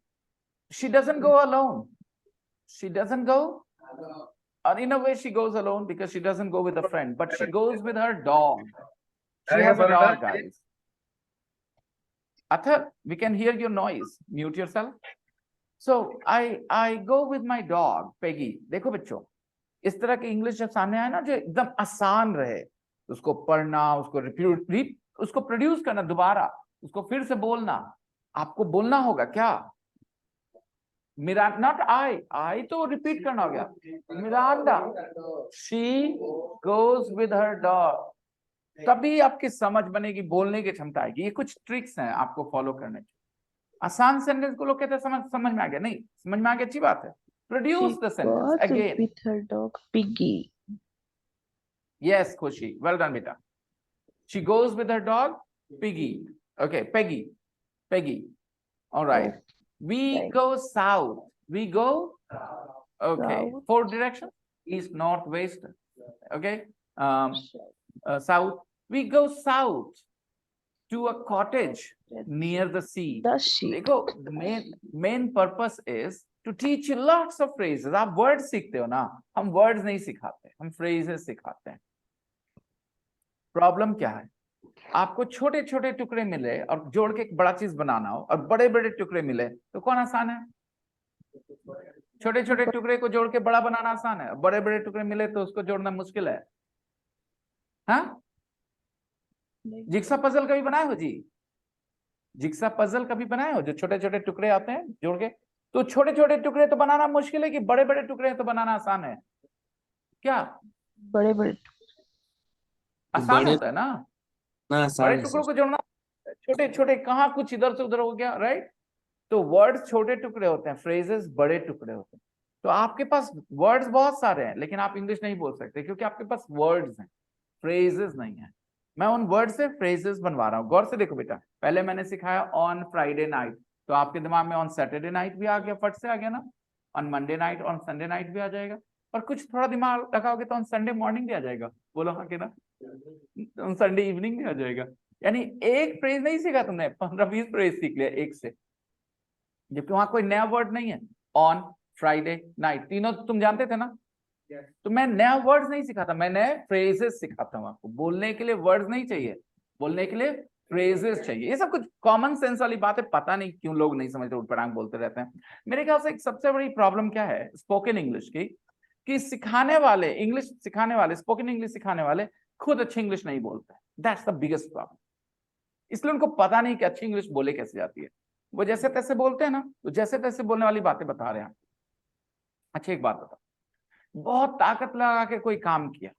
She doesn't go alone. She doesn't go. Or in a way, she goes alone because she doesn't go with a friend, but she goes with her dog. She has a dog, guys. Athar, we can hear your noise. Mute yourself. So I go with my dog, Peggy. देखो बच्चों, इस तरह की English जब सामने आए ना जो एकदम आसान रहे, उसको पढ़ना, उसको प्रोड्यूस करना, दोबारा उसको फिर से बोलना. आपको बोलना होगा क्या? not I तो repeat करना हो गया. Miranda, she goes with her dog. तभी आपकी समझ बनेगी, बोलने की क्षमता आएगी. ये कुछ ट्रिक्स हैं आपको फॉलो करने की. आसान सेंटेंस को लोग कहते हैं समझ में आ गया. नहीं, समझ में आ गया अच्छी बात है. Produce the sentence goes again. with her dog Piggy. Yes, Khushi. Well done, beta. She goes with her dog Piggy. Okay, Peggy. All right. We right. go south. We go. Okay. South. 4 directions: east, north, west. Okay. South. We go south to a cottage near the sea. The sea. देखो, the main purpose is to teach you lots of phrases. आप words सीखते हो ना, हम words नहीं सिखाते, हम phrases सिखाते हैं. प्रॉब्लम क्या है? आपको छोटे छोटे टुकड़े मिले और जोड़ के एक बड़ा चीज बनाना हो, और बड़े बड़े टुकड़े मिले तो कौन आसान है? छोटे छोटे टुकड़े को जोड़ के बड़ा बनाना आसान है, बड़े बड़े टुकड़े मिले तो उसको जोड़ना मुश्किल है. हाँ, जिक्सा पजल कभी बनाए हो जी? जिक्सा पजल कभी बनाए हो? जो छोटे छोटे टुकड़े आते हैं जोड़ के, तो छोटे छोटे टुकड़े तो बनाना मुश्किल है कि बड़े बड़े टुकड़े तो बनाना आसान है? क्या बड़े बड़े आसान बड़े होता है ना? ना बड़े आसान है टुकड़ों सर. को जोड़ना, छोटे छोटे कहाँ कुछ इधर से उधर हो गया, राइट? तो वर्ड्स छोटे टुकड़े होते हैं, फ्रेजेस बड़े टुकड़े होते हैं. तो आपके पास वर्ड्स बहुत सारे हैं, लेकिन आप इंग्लिश नहीं बोल सकते क्योंकि आपके पास वर्ड्स हैं, फ्रेजेस नहीं है. मैं उन वर्ड से फ्रेजेस बनवा रहा हूँ. गौर से देखो बेटा, पहले मैंने सिखाया ऑन फ्राइडे नाइट, तो आपके दिमाग में ऑन सैटरडे नाइट भी आ गया, फट से आ गया ना. On Monday night, on Sunday night भी आ जाएगा, और कुछ थोड़ा दिमाग लगाओगे तो ऑन संडे मॉर्निंग भी आ जाएगा. बोलो हाँ के ना? ऑन संडे इवनिंग भी आ जाएगा. यानी एक फ्रेज नहीं सीखा तुमने, 15-20 फ्रेज सीख लिया एक से, जबकि वहां कोई नया वर्ड नहीं है. ऑन फ्राइडे नाइट, तीनों तुम जानते थे ना? तो मैं नया वर्ड्स नहीं सिखाता, मैं नए फ्रेजेस सिखाता हूँ आपको. बोलने के लिए वर्ड्स नहीं चाहिए, बोलने के लिए फ्रेजेस चाहिए. ये सब कुछ कॉमन सेंस वाली बात है, पता नहीं क्यों लोग नहीं समझते, उठपटांग बोलते रहते हैं. मेरे ख्याल से एक सबसे बड़ी प्रॉब्लम क्या है स्पोकन इंग्लिश की, कि सिखाने वाले, इंग्लिश सिखाने वाले, स्पोकन इंग्लिश सिखाने वाले खुद अच्छी इंग्लिश नहीं बोलते. That's the biggest problem. इसलिए उनको पता नहीं कि अच्छी इंग्लिश बोले कैसे जाती है. वो जैसे तैसे बोलते हैं ना, तो जैसे तैसे बोलने वाली बातें बता रहे हैं. अच्छा एक बात बता, बहुत ताकत लगा के कोई काम किया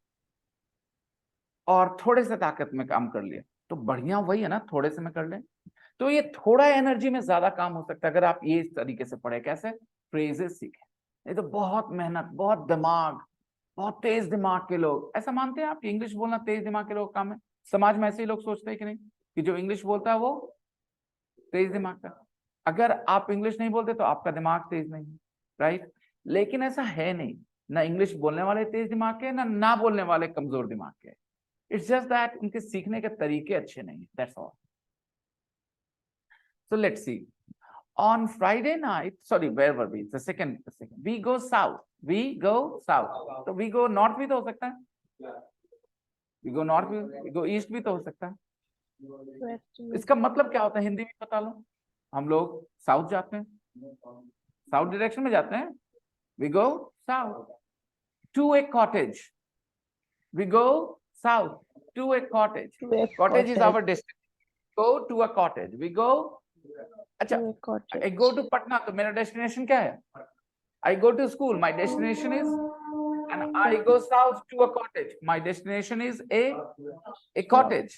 और थोड़े से ताकत में काम कर लिया, तो बढ़िया वही है ना, थोड़े से में कर लें. तो ये थोड़ा एनर्जी में ज्यादा काम हो सकता है अगर आप ये इस तरीके से पढ़े. कैसे? फ्रेजेस सीखें. ये तो बहुत मेहनत, बहुत दिमाग, बहुत तेज दिमाग के लोग ऐसा मानते हैं आप कि इंग्लिश बोलना तेज दिमाग के लोग काम है. समाज में ऐसे ही लोग सोचते हैं कि नहीं, कि जो इंग्लिश बोलता है वो तेज दिमाग का. अगर आप इंग्लिश नहीं बोलते तो आपका दिमाग तेज नहीं है, राइट? लेकिन ऐसा है नहीं, ना इंग्लिश बोलने वाले तेज दिमाग के, ना बोलने वाले कमजोर दिमाग के. इट्स जस्ट दैट उनके सीखने के तरीके अच्छे नहीं है, that's all. So let's see. On Friday night, sorry, where were we? The second. We go south. We go south. तो we go north भी तो हो सकता है. We go north भी, we go east भी तो हो सकता है. इसका मतलब क्या होता है हिंदी में बता लो. हम लोग साउथ जाते हैं, साउथ डायरेक्शन में जाते हैं. We go south to a cottage. We go south to a cottage. Cottage is our destination. Go to a cottage. We go. अच्छा, I go to Patna, तो मेरा डेस्टिनेशन क्या है? I go to school, my destination is, and I go south to a cottage. My destination is a cottage.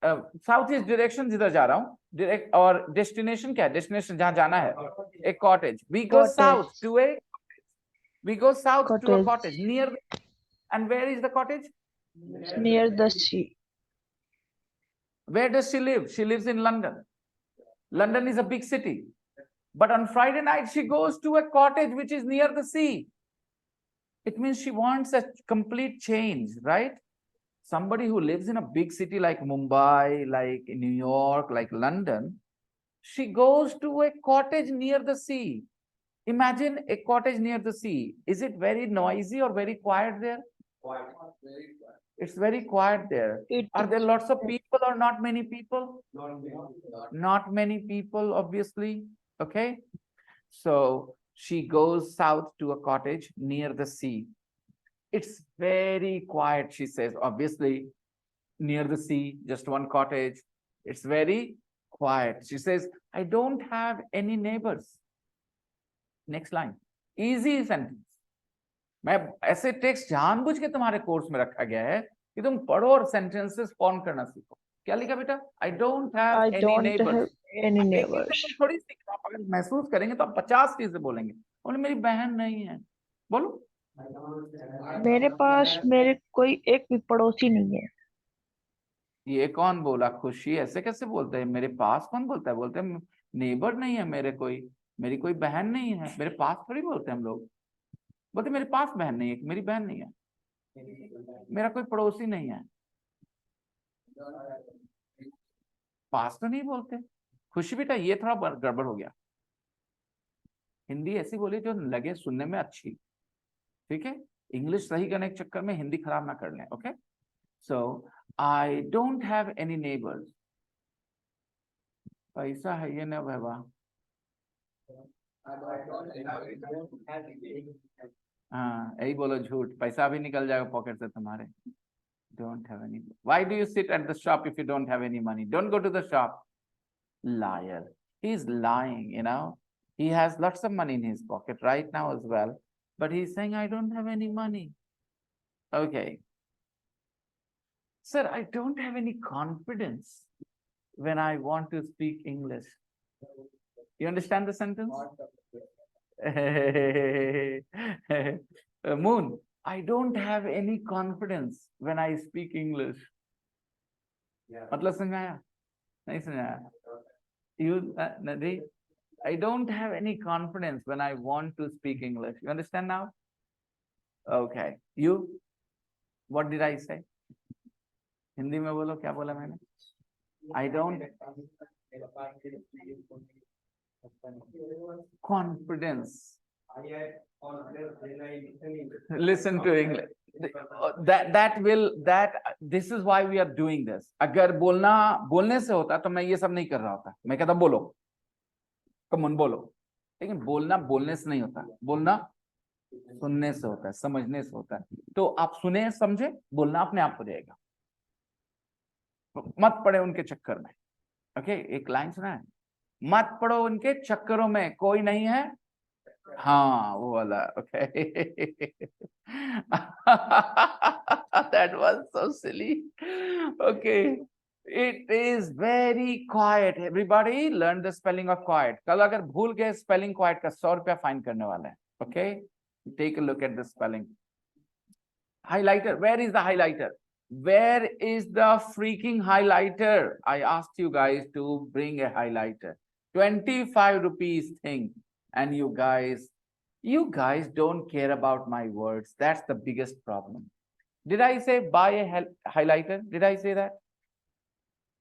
South east direction जिधर जा रहा हूँ, direct, और डेस्टिनेशन क्या है? डेस्टिनेशन जहाँ जाना है, एक cottage. We go south to a, we go south to a cottage near, and where is the cottage? near the sea. Where does she live? She lives in London. London is a big city, but on Friday night she goes to a cottage which is near the sea. It means she wants a complete change, right? Somebody who lives in a big city like Mumbai, like New York, like London, she goes to a cottage near the sea. Imagine a cottage near the sea. Is it very noisy or very quiet there? Quiet. Very quiet. It's very quiet there. Are there lots of people or not many people? Not many people, obviously. Okay. So she goes south to a cottage near the sea. It's very quiet, she says. Obviously, near the sea, just one cottage. It's very quiet. She says, I don't have any neighbors. Next line, easy sentence. मैं ऐसे text जानबूझ के तुम्हारे course में रखा गया है कि तुम पढ़ो और सेंटेंसेस फॉर्म करना सीखो। क्या लिखा बेटा? I don't have I any don't neighbours. have any एक ही neighbors. तो थोड़ी सीख, आप अगर महसूस करेंगे तो आप 50 चीजें बोलेंगे। बोले मेरी बहन नहीं है, बोलो। मेरे पास मेरे कोई एक भी पड़ोसी नहीं है। ये कौन बोला? खुशी ऐसे कैसे बोलते हैं? मेरे पास कौन बोलता है? बोलते हैं नेबर नहीं है मेरे कोई, मेरी कोई बहन नहीं है। मेरे पास थोड़ी बोलते हैं हम लोग। बोलते मेरे पास बहन नहीं है, मेरी बहन नहीं है, मेरा कोई पड़ोसी नहीं है। पास तो नहीं बोलते। खुशी बेटा ये थोड़ा गड़बड़ हो गया। हिंदी ऐसी बोली जो लगे सुनने में अच्छी, ठीक है? इंग्लिश सही करने के चक्कर में हिंदी खराब ना कर लें। Okay, so I don't have any neighbours. पैसा है ये ना बाबा। हाँ यही बोलो झूठ, पैसा भी निकल जाएगा पॉकेट से तुम्हारे। Don't have any. Why do you sit at the shop if you don't have any money? Don't go to the shop. Liar. He's lying, you know. He has lots of money in his pocket right now as well, but he's saying, I don't have any money. Okay. Sir, I don't have any confidence when I want to speak English. You understand the sentence? Moon, I don't have any confidence when I speak English. मतलब समझ में आया? नहीं समझ में आया? You, I don't have any confidence when I want to speak English. You understand now? Okay. You, what did I say? Hindi में बोलो, क्या बोला मैंने? I don't confidence. Listen to English. This is why we are doing this. अगर बोलने से होता तो मैं ये सब नहीं कर रहा होता। मैं कहता बोलो, कमन बोलो। लेकिन बोलना बोलने से नहीं होता, बोलना सुनने से होता है, समझने से होता है। तो आप सुने समझे, बोलना अपने आप हो जाएगा। मत पड़े उनके चक्कर में। ओके, एक लाइन सुना है, मत पड़ो उनके चक्करों में, कोई नहीं है। हाँ वो वाला। Okay that was so silly. Okay, it is very quiet. Everybody learn the spelling of quiet. कल अगर भूल गए spelling quiet का 100 रुपया फाइन करने वाला है। Okay, take a look at the spelling. Highlighter, where is the highlighter? Where is the freaking highlighter? I asked you guys to bring a highlighter. 25 rupees thing. And you guys don't care about my words. That's the biggest problem. Did I say buy a highlighter? Did I say that?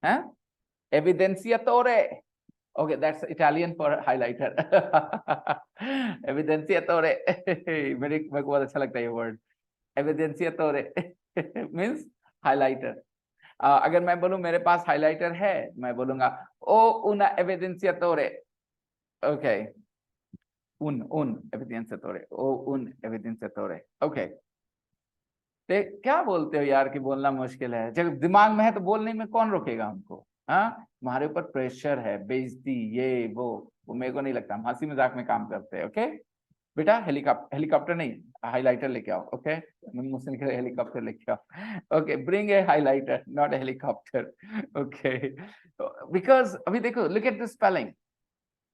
Huh? Evidenziatore. Okay, that's Italian for highlighter. Evidenziatore. मेरे को बहुत अच्छा लगता है ये word. Evidenziatore means highlighter. अगर मैं बोलूं मेरे पास highlighter है, मैं बोलूंगा o una evidenziatore. Okay. Un evidenziatore. O un evidenziatore. Okay. ते क्या बोलते हो यार कि बोलना मुश्किल है? जब दिमाग में है तो बोलने में कौन रोकेगा हमको? हाँ, हमारे ऊपर प्रेशर है, बेइज्जती, ये वो मेरे को नहीं लगता। हम हंसी मजाक में काम करते हैं। ओके बेटा, हेलीकॉप्टर नहीं, हाईलाइटर लेके आओ। ओके, मुझसे निकले हेलीकॉप्टर लेके आओ। Okay, bring a highlighter, not a helicopter. Okay, because अभी देखो, look at the spelling,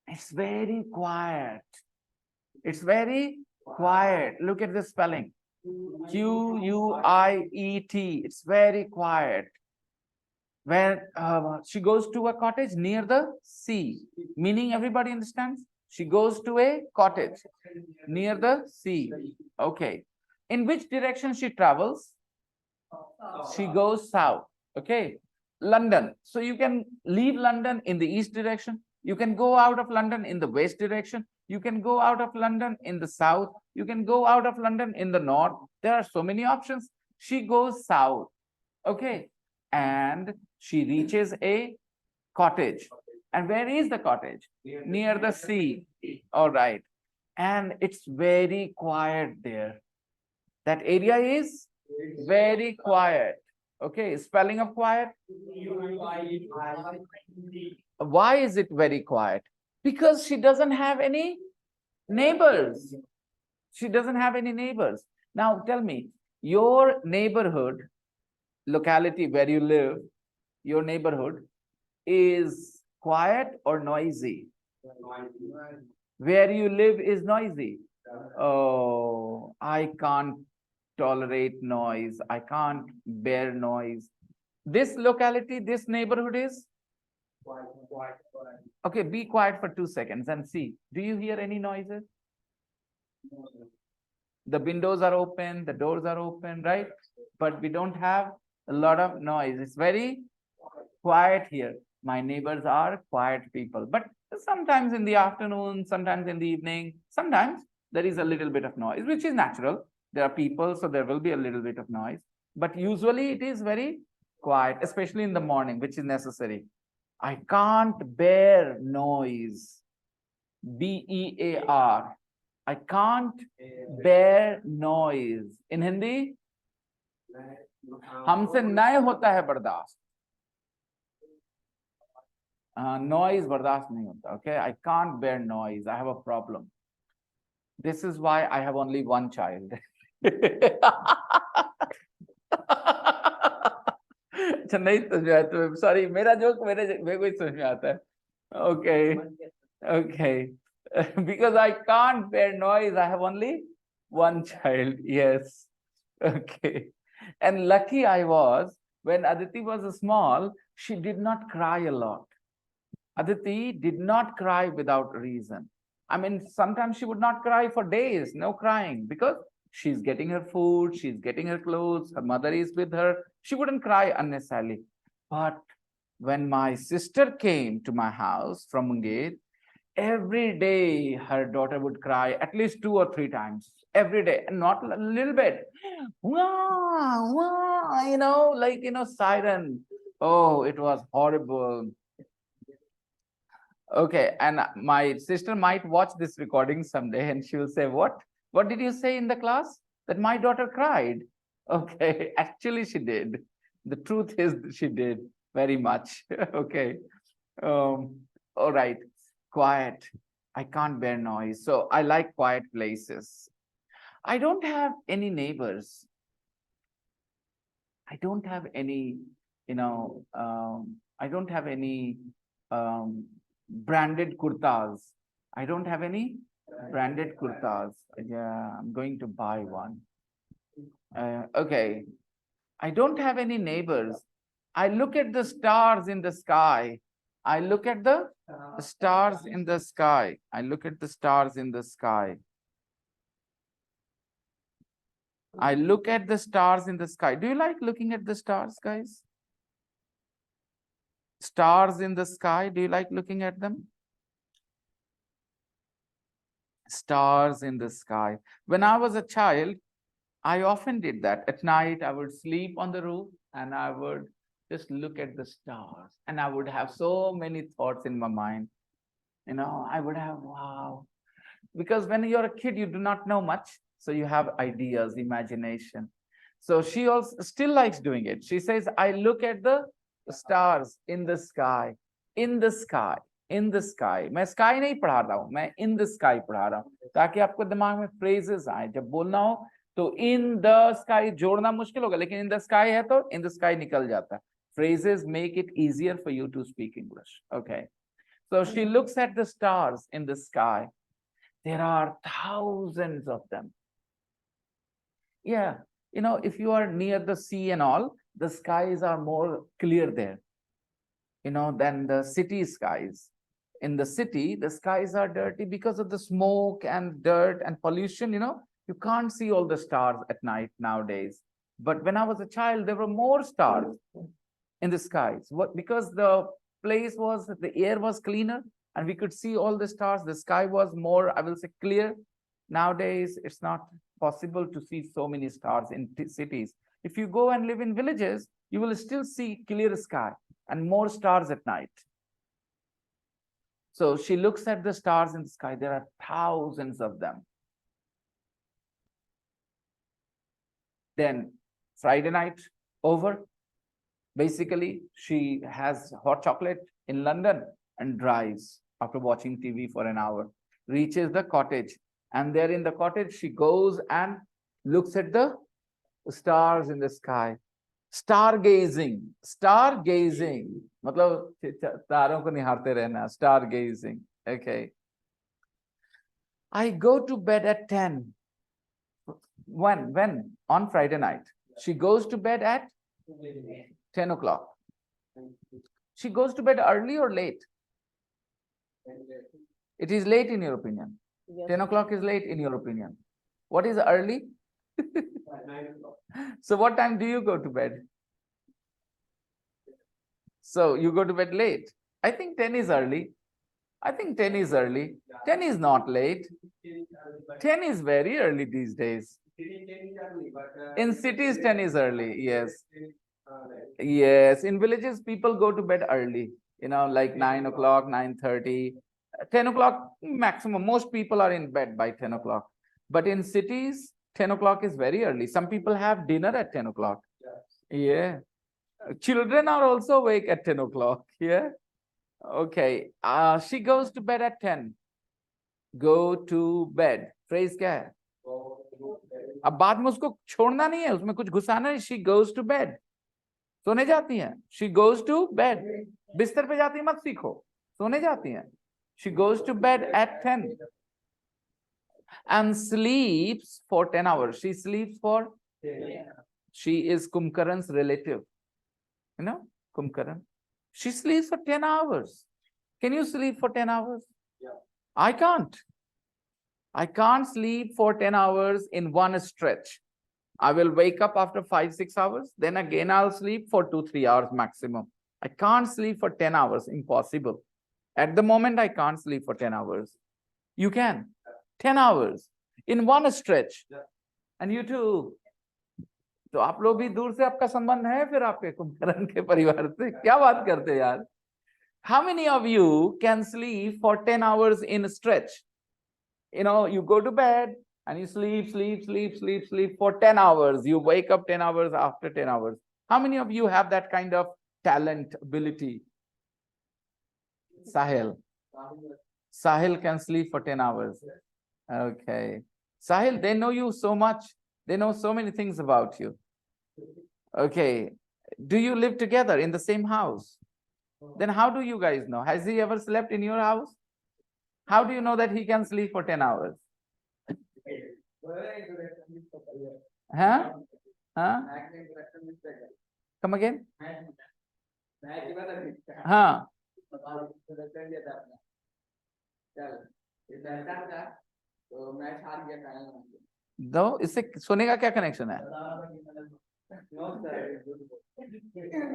it's very quite, it's very quite. Look at the spelling, Q-U-I-E-T. It's very quiet. When she goes to a cottage near the sea, meaning everybody understands? She goes to a cottage near the sea. Okay. In which direction she travels? She goes south. Okay. London. So you can leave London in the east direction. You can go out of London in the west direction. You can go out of London in the south. You can go out of London in the north. There are so many options. She goes south. Okay. And she reaches a cottage. And where is the cottage? Near the sea. All right. And it's very quiet there. That area is very quiet. Okay. Spelling of quiet. Why is it very quiet? Because she doesn't have any Neighbors. She doesn't have any neighbors. Now tell me, your neighborhood, locality where you live, your neighborhood is quiet or noisy? Where you live is noisy. Oh, I can't tolerate noise. I can't bear noise. This locality, this neighborhood is? Okay, be quiet for 2 seconds and see. Do you hear any noises? The windows are open, the doors are open, right? But we don't have a lot of noise. It's very quiet here. My neighbors are quiet people. But sometimes in the afternoon, sometimes in the evening, sometimes there is a little bit of noise, which is natural. There are people, so there will be a little bit of noise. But usually it is very quiet, especially in the morning, which is necessary. I can't bear noise. B-E-A-R. I can't bear noise. In Hindi, हमसे नए होता है बर्दाश्त. Noise बर्दाश्त नहीं होता. Okay, I can't bear noise. I have a problem. This is why I have only one child. अच्छा नहीं समझ में आया तुम्हें. Sorry, मेरा जोक मेरे को ही समझ में आता है. Okay, okay. Because I can't bear noise. I have only one child. Yes. Okay. And lucky I was, when Aditi was small, she did not cry a lot. Aditi did not cry without reason. I mean, sometimes she would not cry for days, no crying, because she's getting her food, she's getting her clothes, her mother is with her. She wouldn't cry unnecessarily. But when my sister came to my house from Munger, every day her daughter would cry at least 2 or 3 times every day, and not a little bit. Wah, wah, like, siren. Oh, it was horrible. Okay, and my sister might watch this recording someday and she will say, what did you say in the class? That my daughter cried. Okay, actually she did. The truth is she did very much. Okay. All right. Quiet. I can't bear noise. So I like quiet places. I don't have any neighbors. I don't have any, I don't have any branded kurtas. I don't have any branded kurtas. Yeah, I'm going to buy one. Okay. I don't have any neighbors. I look at the stars in the sky. I look at the stars in the sky. I look at the stars in the sky. I look at the stars in the sky. Do you like looking at the stars, guys? Stars in the sky, do you like looking at them? Stars in the sky. When I was a child, I often did that. At night, I would sleep on the roof and I would just look at the stars, and I would have so many thoughts in my mind. I would have, wow. Because when you're a kid, you do not know much. So you have ideas, imagination. So she also still likes doing it. She says, I look at the stars in the sky, in the sky, in the sky. मैं sky नहीं पढ़ा रहा हूँ, मैं in the sky पढ़ा रहा हूँ, ताकि आपको दिमाग में phrases आए. जब बोलना हो तो in the sky जोड़ना मुश्किल होगा, लेकिन in the sky है तो in the sky निकल जाता है. Phrases make it easier for you to speak English. Okay. So she looks at the stars in the sky. There are thousands of them. Yeah. If you are near the sea and all, the skies are more clear there, than the city skies. In the city, the skies are dirty because of the smoke and dirt and pollution. You can't see all the stars at night nowadays. But when I was a child, there were more stars in the skies. Because the air was cleaner and we could see all the stars. The sky was more, I will say, clear. Nowadays, it's not possible to see so many stars in cities. If you go and live in villages, you will still see clear sky and more stars at night. So she looks at the stars in the sky. There are thousands of them. Then Friday night over. Basically, she has hot chocolate in London and drives after watching TV for an hour. reaches the cottage. And there in the cottage, she goes and looks at the stars in the sky. Stargazing. Stargazing. मतलब तारों को निहारते रहना. Stargazing. Okay. I go to bed at 10. When? On Friday night. She goes to bed at 10 o'clock. She goes to bed early or late? It is late in your opinion. Yes. 10 o'clock is late in your opinion. What is early? 9 o'clock. So what time do you go to bed? So you go to bed late. I think 10 is early. I think 10 is early. 10 is not late. 10 is very early these days. In cities, 10 is early. Yes. Yes. In villages, people go to bed early. You know, like 9 o'clock, 9:30, 10 o'clock maximum. Most people are in bed by 10 o'clock. But in cities, 10 o'clock is very early. Some people have dinner at 10 o'clock. Yeah. Children are also awake at 10 o'clock. Yeah. Okay. She goes to bed at 10. Go to bed. Phrase क्या है? अब बाद में उसको छोड़ना नहीं है, उसमें कुछ घुसाना है. She goes to bed. सोने जाती हैं. She goes to bed. बिस्तर पे जाती मत सीखो. सोने जाती हैं. She goes to bed at 10 and sleeps for 10 hours. She sleeps for, she is Kumkaran's relative. You know, Kumkaran. She sleeps for 10 hours. Can you sleep for 10 hours? Yeah. I can't. I can't sleep for 10 hours in one stretch. I will wake up after 5-6 hours. Then again, I'll sleep for 2-3 hours maximum. I can't sleep for 10 hours. Impossible. At the moment, I can't sleep for 10 hours. You can. 10 hours in one stretch. Yeah. And you too. तो आप लोग भी दूर से आपका संबंध है फिर आपके कुंभकर्ण के परिवार से क्या बात करते हैं यार? How many of you can sleep for 10 hours in a stretch? You know, you go to bed and you sleep for 10 hours. You wake up 10 hours after 10 hours. How many of you have that kind of talent, ability? Sahil. Sahil can sleep for 10 hours. Okay. Sahil, they know you so much. They know so many things about you. Okay. Do you live together in the same house? Then how do you guys know? Has he ever slept in your house? How do you know that he can sleep for 10 hours? Huh? Huh? Come again? Huh? दो इससे सोने का क्या connection है?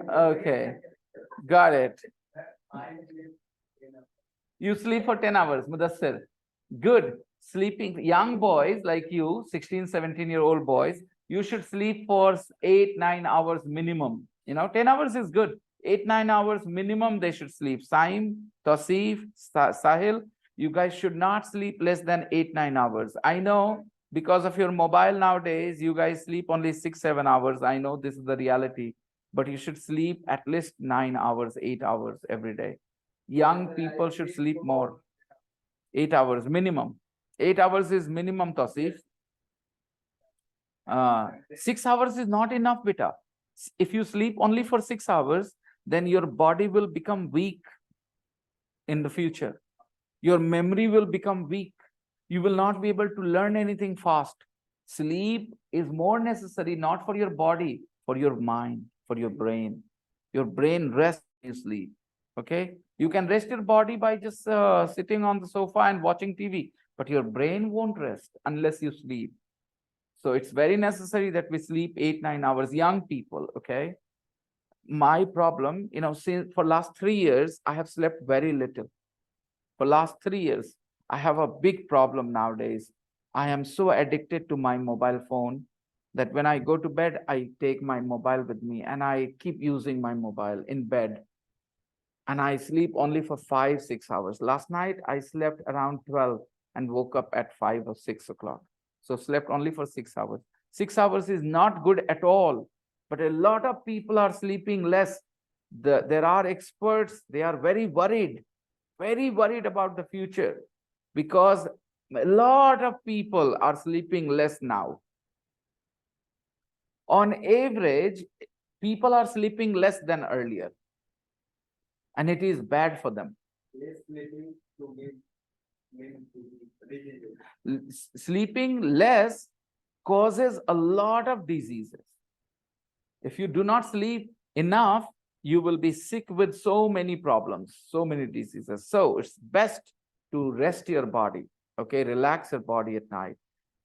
Okay, got it. You sleep for 10 hours, Mudassir. Good. Sleeping, young boys like you, 16, 17-year-old boys, you should sleep for 8-9 hours minimum. You know, 10 hours is good. 8-9 hours minimum they should sleep. Saim, Tasif, Sahil, you guys should not sleep less than 8-9 hours. I know because of your mobile nowadays, you guys sleep only 6-7 hours. I know this is the reality, but you should sleep at least 9 hours, 8 hours every day. Young people should sleep more. 8 hours minimum. 8 hours is minimum, Tasif. 6 hours is not enough, beta. If you sleep only for 6 hours, then your body will become weak in the future. Your memory will become weak. You will not be able to learn anything fast. Sleep is more necessary, not for your body, for your mind, for your brain. Your brain rests when you sleep. Okay? You can rest your body by just sitting on the sofa and watching TV, but your brain won't rest unless you sleep. So it's very necessary that we sleep 8-9 hours, young people, okay? My problem, you know, since for last 3 years, I have slept very little. For last 3 years, I have a big problem nowadays. I am so addicted to my mobile phone that when I go to bed, I take my mobile with me and I keep using my mobile in bed. And I sleep only for 5-6 hours. Last night, I slept around 12 and woke up at 5 or 6 o'clock. So slept only for 6 hours. 6 hours is not good at all. But a lot of people are sleeping less. There are experts, they are very worried about the future because a lot of people are sleeping less now. On average, people are sleeping less than earlier, and it is bad for them. less sleeping to give men to diseases. Sleeping less causes a lot of diseases. If you do not sleep enough, you will be sick with so many problems, so many diseases. So it's best to rest your body, okay? Relax your body at night.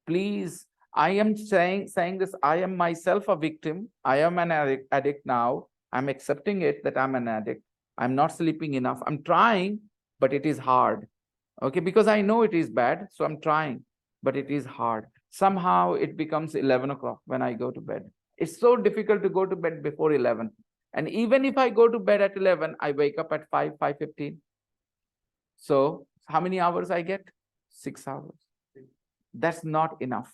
Please, I am saying this, I am myself a victim. I am an addict now. I'm accepting it that I'm an addict. I'm not sleeping enough. I'm trying, but it is hard. Okay, because I know it is bad, so I'm trying, but it is hard. Somehow it becomes 11 o'clock when I go to bed. It's so difficult to go to bed before 11. And even if I go to bed at 11, I wake up at 5:15. So how many hours I get? 6 hours. That's not enough.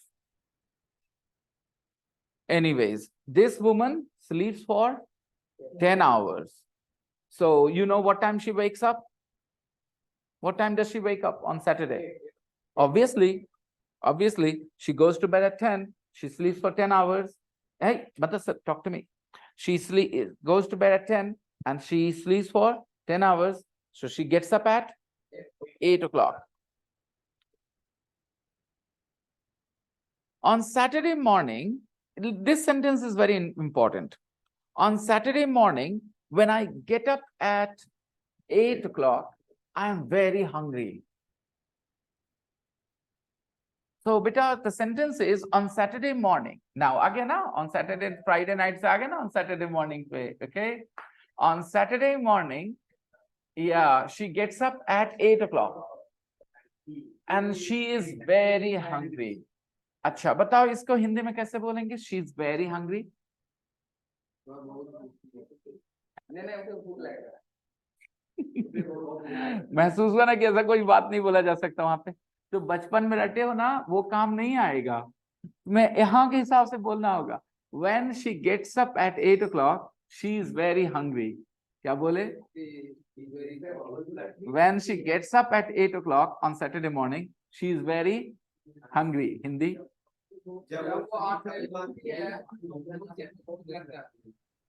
Anyways, this woman sleeps for 10 hours. So you know what time she wakes up? What time does she wake up on Saturday? Obviously, she goes to bed at 10. She sleeps for 10 hours. Hey, Bata sir, talk to me. She goes to bed at 10 and she sleeps for 10 hours. So she gets up at 8 o'clock. On Saturday morning, this sentence is very important. On Saturday morning, when I get up at 8 o'clock, I am very hungry. So, beta, the sentence is on Saturday morning. Now, again, on Saturday, Friday night, again, on Saturday morning, okay? On Saturday morning, yeah, she gets up at 8 o'clock. And she is very hungry. अच्छा, बताओ इसको हिंदी में कैसे बोलेंगे? She is very hungry. महसूस हुआ ना कि ऐसा कोई बात नहीं बोला जा सकता वहां पे। तो बचपन में रटे हो ना, वो काम नहीं आएगा। मैं यहाँ के हिसाब से बोलना होगा। When she gets up at 8 o'clock, she is very hungry. क्या बोले? When she gets up at 8 o'clock on Saturday morning, she is very hungry. Hindi?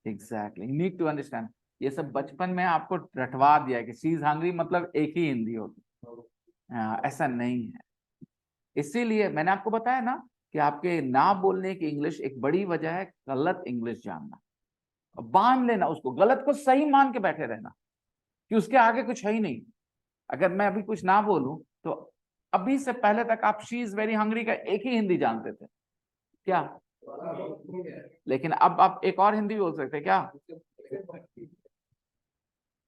Exactly. You need to understand. ये सब बचपन में आपको रटवा दिया है कि शी इज हंग्री मतलब एक ही हिंदी होती है। ऐसा नहीं है। इसीलिए मैंने आपको बताया ना कि आपके ना बोलने की इंग्लिश एक बड़ी वजह है गलत इंग्लिश जानना। बांध लेना उसको, गलत को सही मान के बैठे रहना कि उसके आगे कुछ है ही नहीं। अगर मैं अभी कुछ ना बोलूं तो अभी से पहले तक आप शी इज वेरी हंग्री का एक ही हिंदी जानते थे क्या? लेकिन अब आप एक और हिंदी बोल सकते हैं क्या?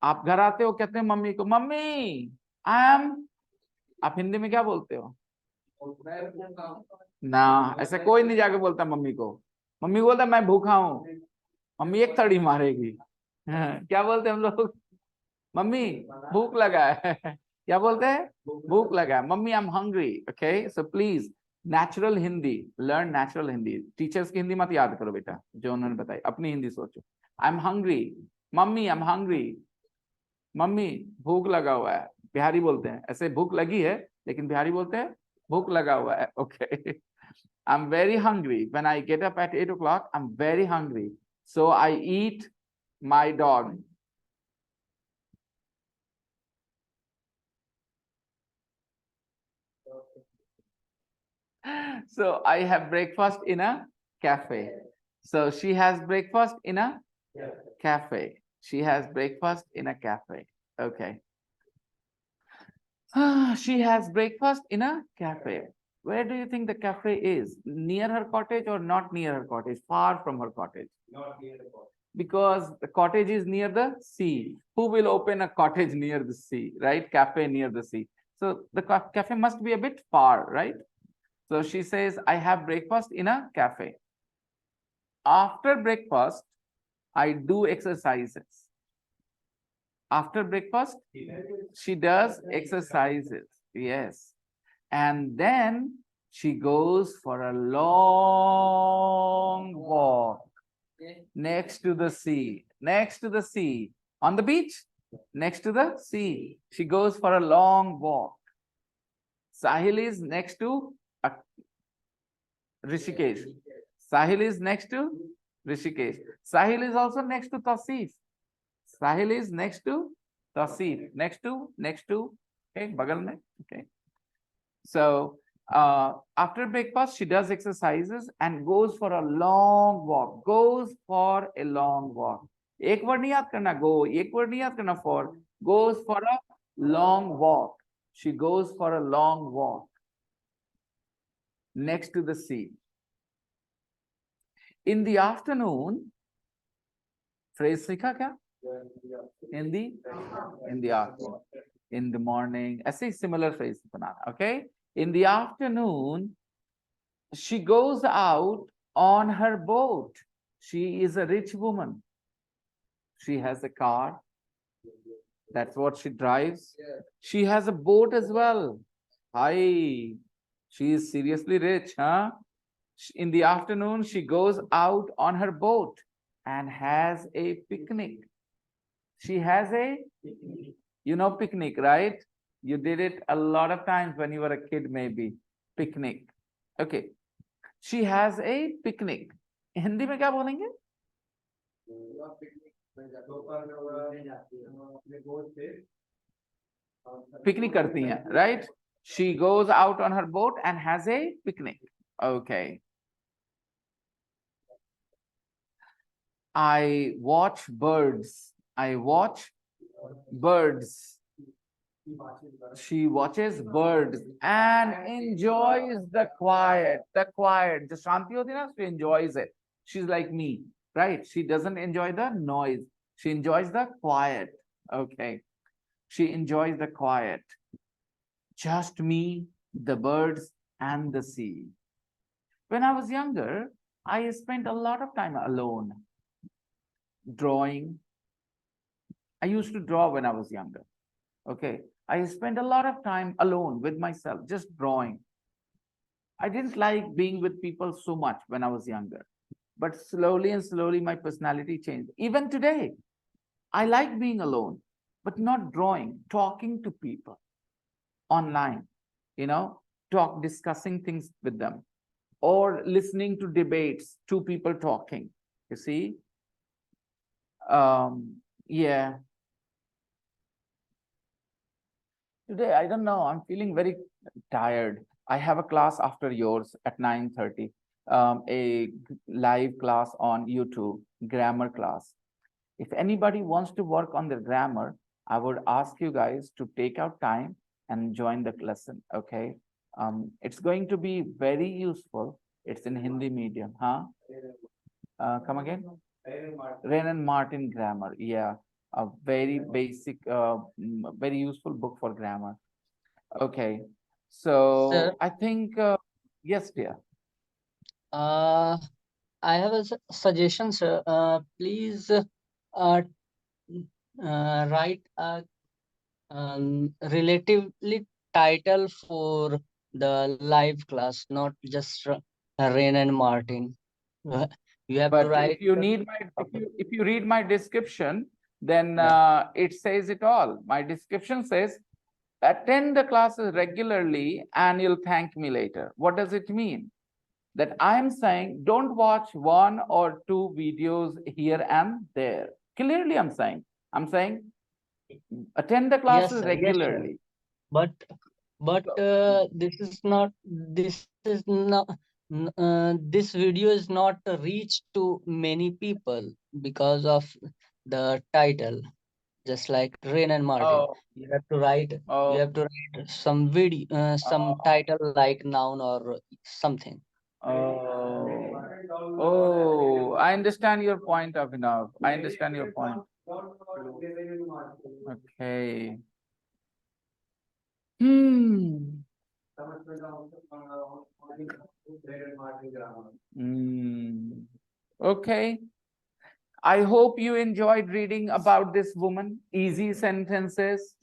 आप घर आते हो, कहते हैं मम्मी को, मम्मी आई एम, आप हिंदी में क्या बोलते हो? ना, ऐसे कोई नहीं जाके बोलता मम्मी को। मम्मी बोलता मैं भूखा हूं, मम्मी एक थड़ी मारेगी। क्या बोलते हैं हम लोग? मम्मी भूख लगा है। क्या बोलते हैं? भूख लगा है। Mummy I am hungry. Okay, so please natural Hindi, learn natural Hindi. Teachers की हिंदी मत याद करो बेटा, जो उन्होंने बताई, अपनी हिंदी सोचो। I am hungry, mummy I am hungry, mummy भूख लगा हुआ है। बिहारी बोलते हैं ऐसे, भूख लगी है, लेकिन बिहारी बोलते हैं भूख लगा हुआ है। Okay, I am very hungry when I get up at 8 o'clock, I am very hungry, so I eat my dog. So I have breakfast in a cafe. So she has breakfast in a cafe. She has breakfast in a cafe. Okay. She has breakfast in a cafe. Where do you think the cafe is? Near her cottage or not near her cottage? Far from her cottage? Not near the bottom. Because the cottage is near the sea. Who will open a cottage near the sea, right? Cafe near the sea. So the cafe must be a bit far, right? So she says, I have breakfast in a cafe. After breakfast, I do exercises. After breakfast, she does exercises. Yes. And then she goes for a long walk next to the sea. Next to the sea. On the beach? Next to the sea. She goes for a long walk. Sahil is next to Rishikesh. Sahil is next to Rishikesh. Sahil is also next to Tasif. Sahil is next to Tasif. Next to, okay, bagal mein, okay. So after breakfast, she does exercises and goes for a long walk. Goes for a long walk. एक word नहीं याद करना go, एक word नहीं याद करना for. Goes for a long walk. She goes for a long walk next to the sea. In the afternoon, phrase सीखा क्या? In the afternoon, in the morning, ऐसे similar phrase banana, okay? In the afternoon, she goes out on her boat. She is a rich woman. She has a car. That's what she drives. She has a boat as well. Hi, she is seriously rich, huh? In the afternoon, she goes out on her boat and has a picnic. She has a, you know, picnic, right? You did it a lot of times when you were a kid, maybe. Picnic. Okay. She has a picnic. Hindi में क्या बोलेंगे? Picnic करती हैं, right? She goes out on her boat and has a picnic. Okay. I watch birds. I watch birds. She watches birds and enjoys the quiet. The quiet. The shanti hoti na, she enjoys it. She's like me, right? She doesn't enjoy the noise. She enjoys the quiet. Okay. She enjoys the quiet. Just me, the birds, and the sea. When I was younger, I spent a lot of time alone. Drawing. I used to draw when I was younger. Okay. I spent a lot of time alone with myself, just drawing. I didn't like being with people so much when I was younger. But slowly and slowly, my personality changed. Even today, I like being alone, but not drawing, talking to people online, you know, discussing things with them, or listening to debates, two people talking, you see? Yeah. Today, I don't know, I'm feeling very tired. I have a class after yours at 9:30, a live class on YouTube, grammar class. If anybody wants to work on their grammar, I would ask you guys to take out time and join the lesson, okay? It's going to be very useful. It's in Hindi medium, huh? Come again? Rain and Martin grammar, yeah. A very basic, very useful book for grammar. Okay, so Sir, I think, yes, dear. I have a suggestion, sir. Please write a relatively title for the live class, not just Rain and Martin. You have to But write. if you need my, if you read my description, then it says it all. My description says, attend the classes regularly and you'll thank me later. What does it mean? That I'm saying, don't watch one or two videos here and there. Clearly, I'm saying, attend the classes sir, yes, sir. regularly. But this is not this video is not reached to many people because of the title, just like Rain and Martin. Oh, You have to write oh, you have to write some video, some title like noun or something. oh, I understand your point, Abhinav. I understand your point. Okay. Okay. I hope you enjoyed reading about this woman. Easy sentences.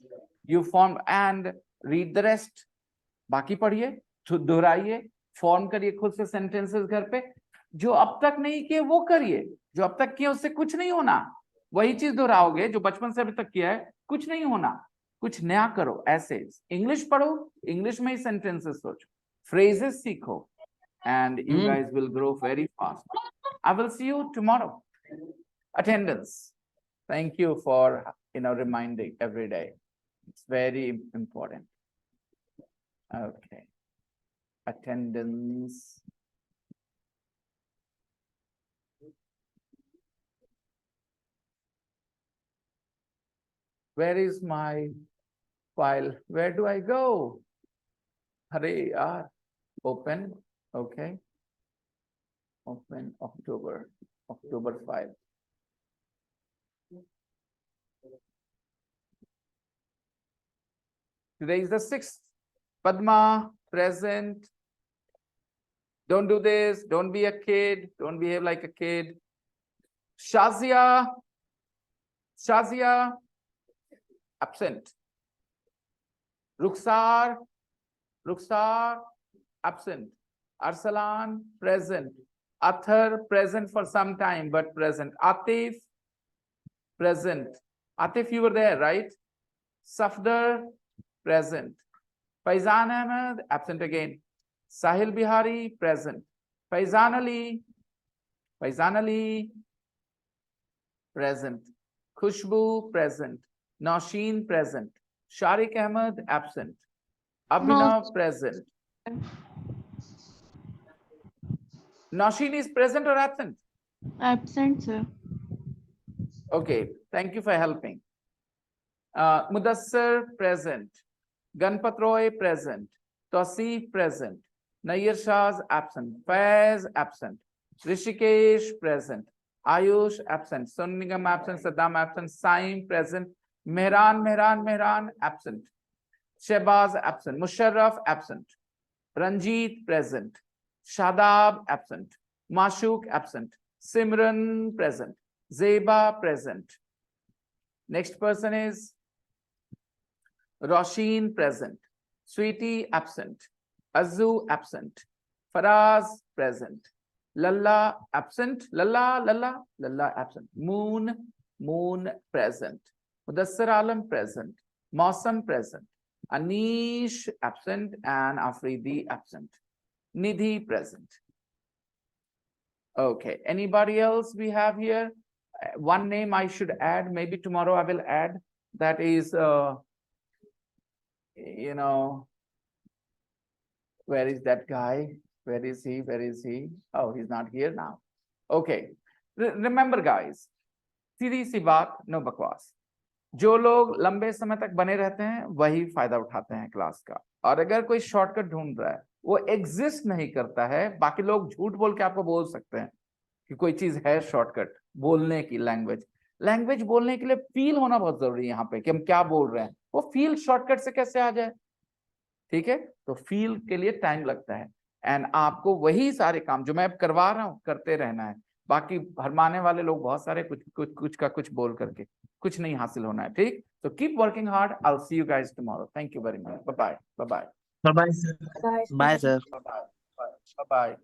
You form and read the rest. बाकी पढ़िए, दोहराइए, form करिए खुद से sentences घर पे. जो अब तक नहीं किए वो करिए. जो अब तक किए उससे कुछ नहीं होना. वही चीज दोहराओगे जो बचपन से अभी तक किया है, कुछ नहीं होना. कुछ नया करो, ऐसे इंग्लिश पढ़ो, इंग्लिश में ही सेंटेंसेस सोचो, phrases सीखो, and you guys will grow very fast. I will see you tomorrow. Attendance. Thank you for reminding every day. It's very important. Okay. Attendance. Where is my file? Where do I go? Hurry, open. Okay. Open October 5. Today is the 6th. Padma, present. Don't do this. Don't be a kid. Don't behave like a kid. Shazia, absent. Rukhsar, absent. Arsalan, present. Athar, present for some time, but present. Atif, present. Atif, you were there, right? Safdar, present. Faizan Ahmed, absent again. Sahil Bihari, present. Faizan Ali, present. Khushbu, present. Nausheen, present. Sharik Ahmed, absent. Abhinav, present. Nausheen is present or absent? Absent, sir. Okay, thank you for helping. Mudassar, present. Ganpat Roy, present. Tausif, present. Nayyar Shahz, absent. Faiz, absent. Rishikesh, present. Ayush, absent. Sunnigam, absent. Saddam, absent. Saim, present. Mehran, absent. Shehbaz, absent. Musharraf, absent. Ranjit, present. Shadab, absent. Mashuk, absent. Simran, present. Zeba, present. Next person is Roshin, present. Sweetie, absent. Azu, absent. Faraz, present. Lalla, absent. Lalla, absent. Moon, present. Mudassar Alam, present. Mausam, present. Anish, absent. And Afridi, absent. Nidhi, present. Okay, anybody else we have here? One name I should add, maybe tomorrow I will add. That is, where is that guy? Where is he? Oh, he's not here now. Okay, remember guys, सीधी सी बात, no बकवास. जो लोग लंबे समय तक बने रहते हैं वही फायदा उठाते हैं क्लास का, और अगर कोई शॉर्टकट ढूंढ रहा है वो एग्जिस्ट नहीं करता है. बाकी लोग झूठ बोल के आपको बोल सकते हैं कि कोई चीज है शॉर्टकट बोलने की. लैंग्वेज बोलने के लिए फील होना बहुत जरूरी है यहाँ पे, कि हम क्या बोल रहे हैं. वो फील शॉर्टकट से कैसे आ जाए? ठीक है, तो फील के लिए टाइम लगता है. एंड आपको वही सारे काम जो मैं अब करवा रहा हूँ करते रहना है. बाकी भरमाने वाले लोग बहुत सारे कुछ का कुछ बोल करके कुछ नहीं हासिल होना है. ठीक, तो keep working hard. I will see you guys tomorrow. Thank you very much. Bye bye. Bye bye, sir. Bye, sir. Bye bye.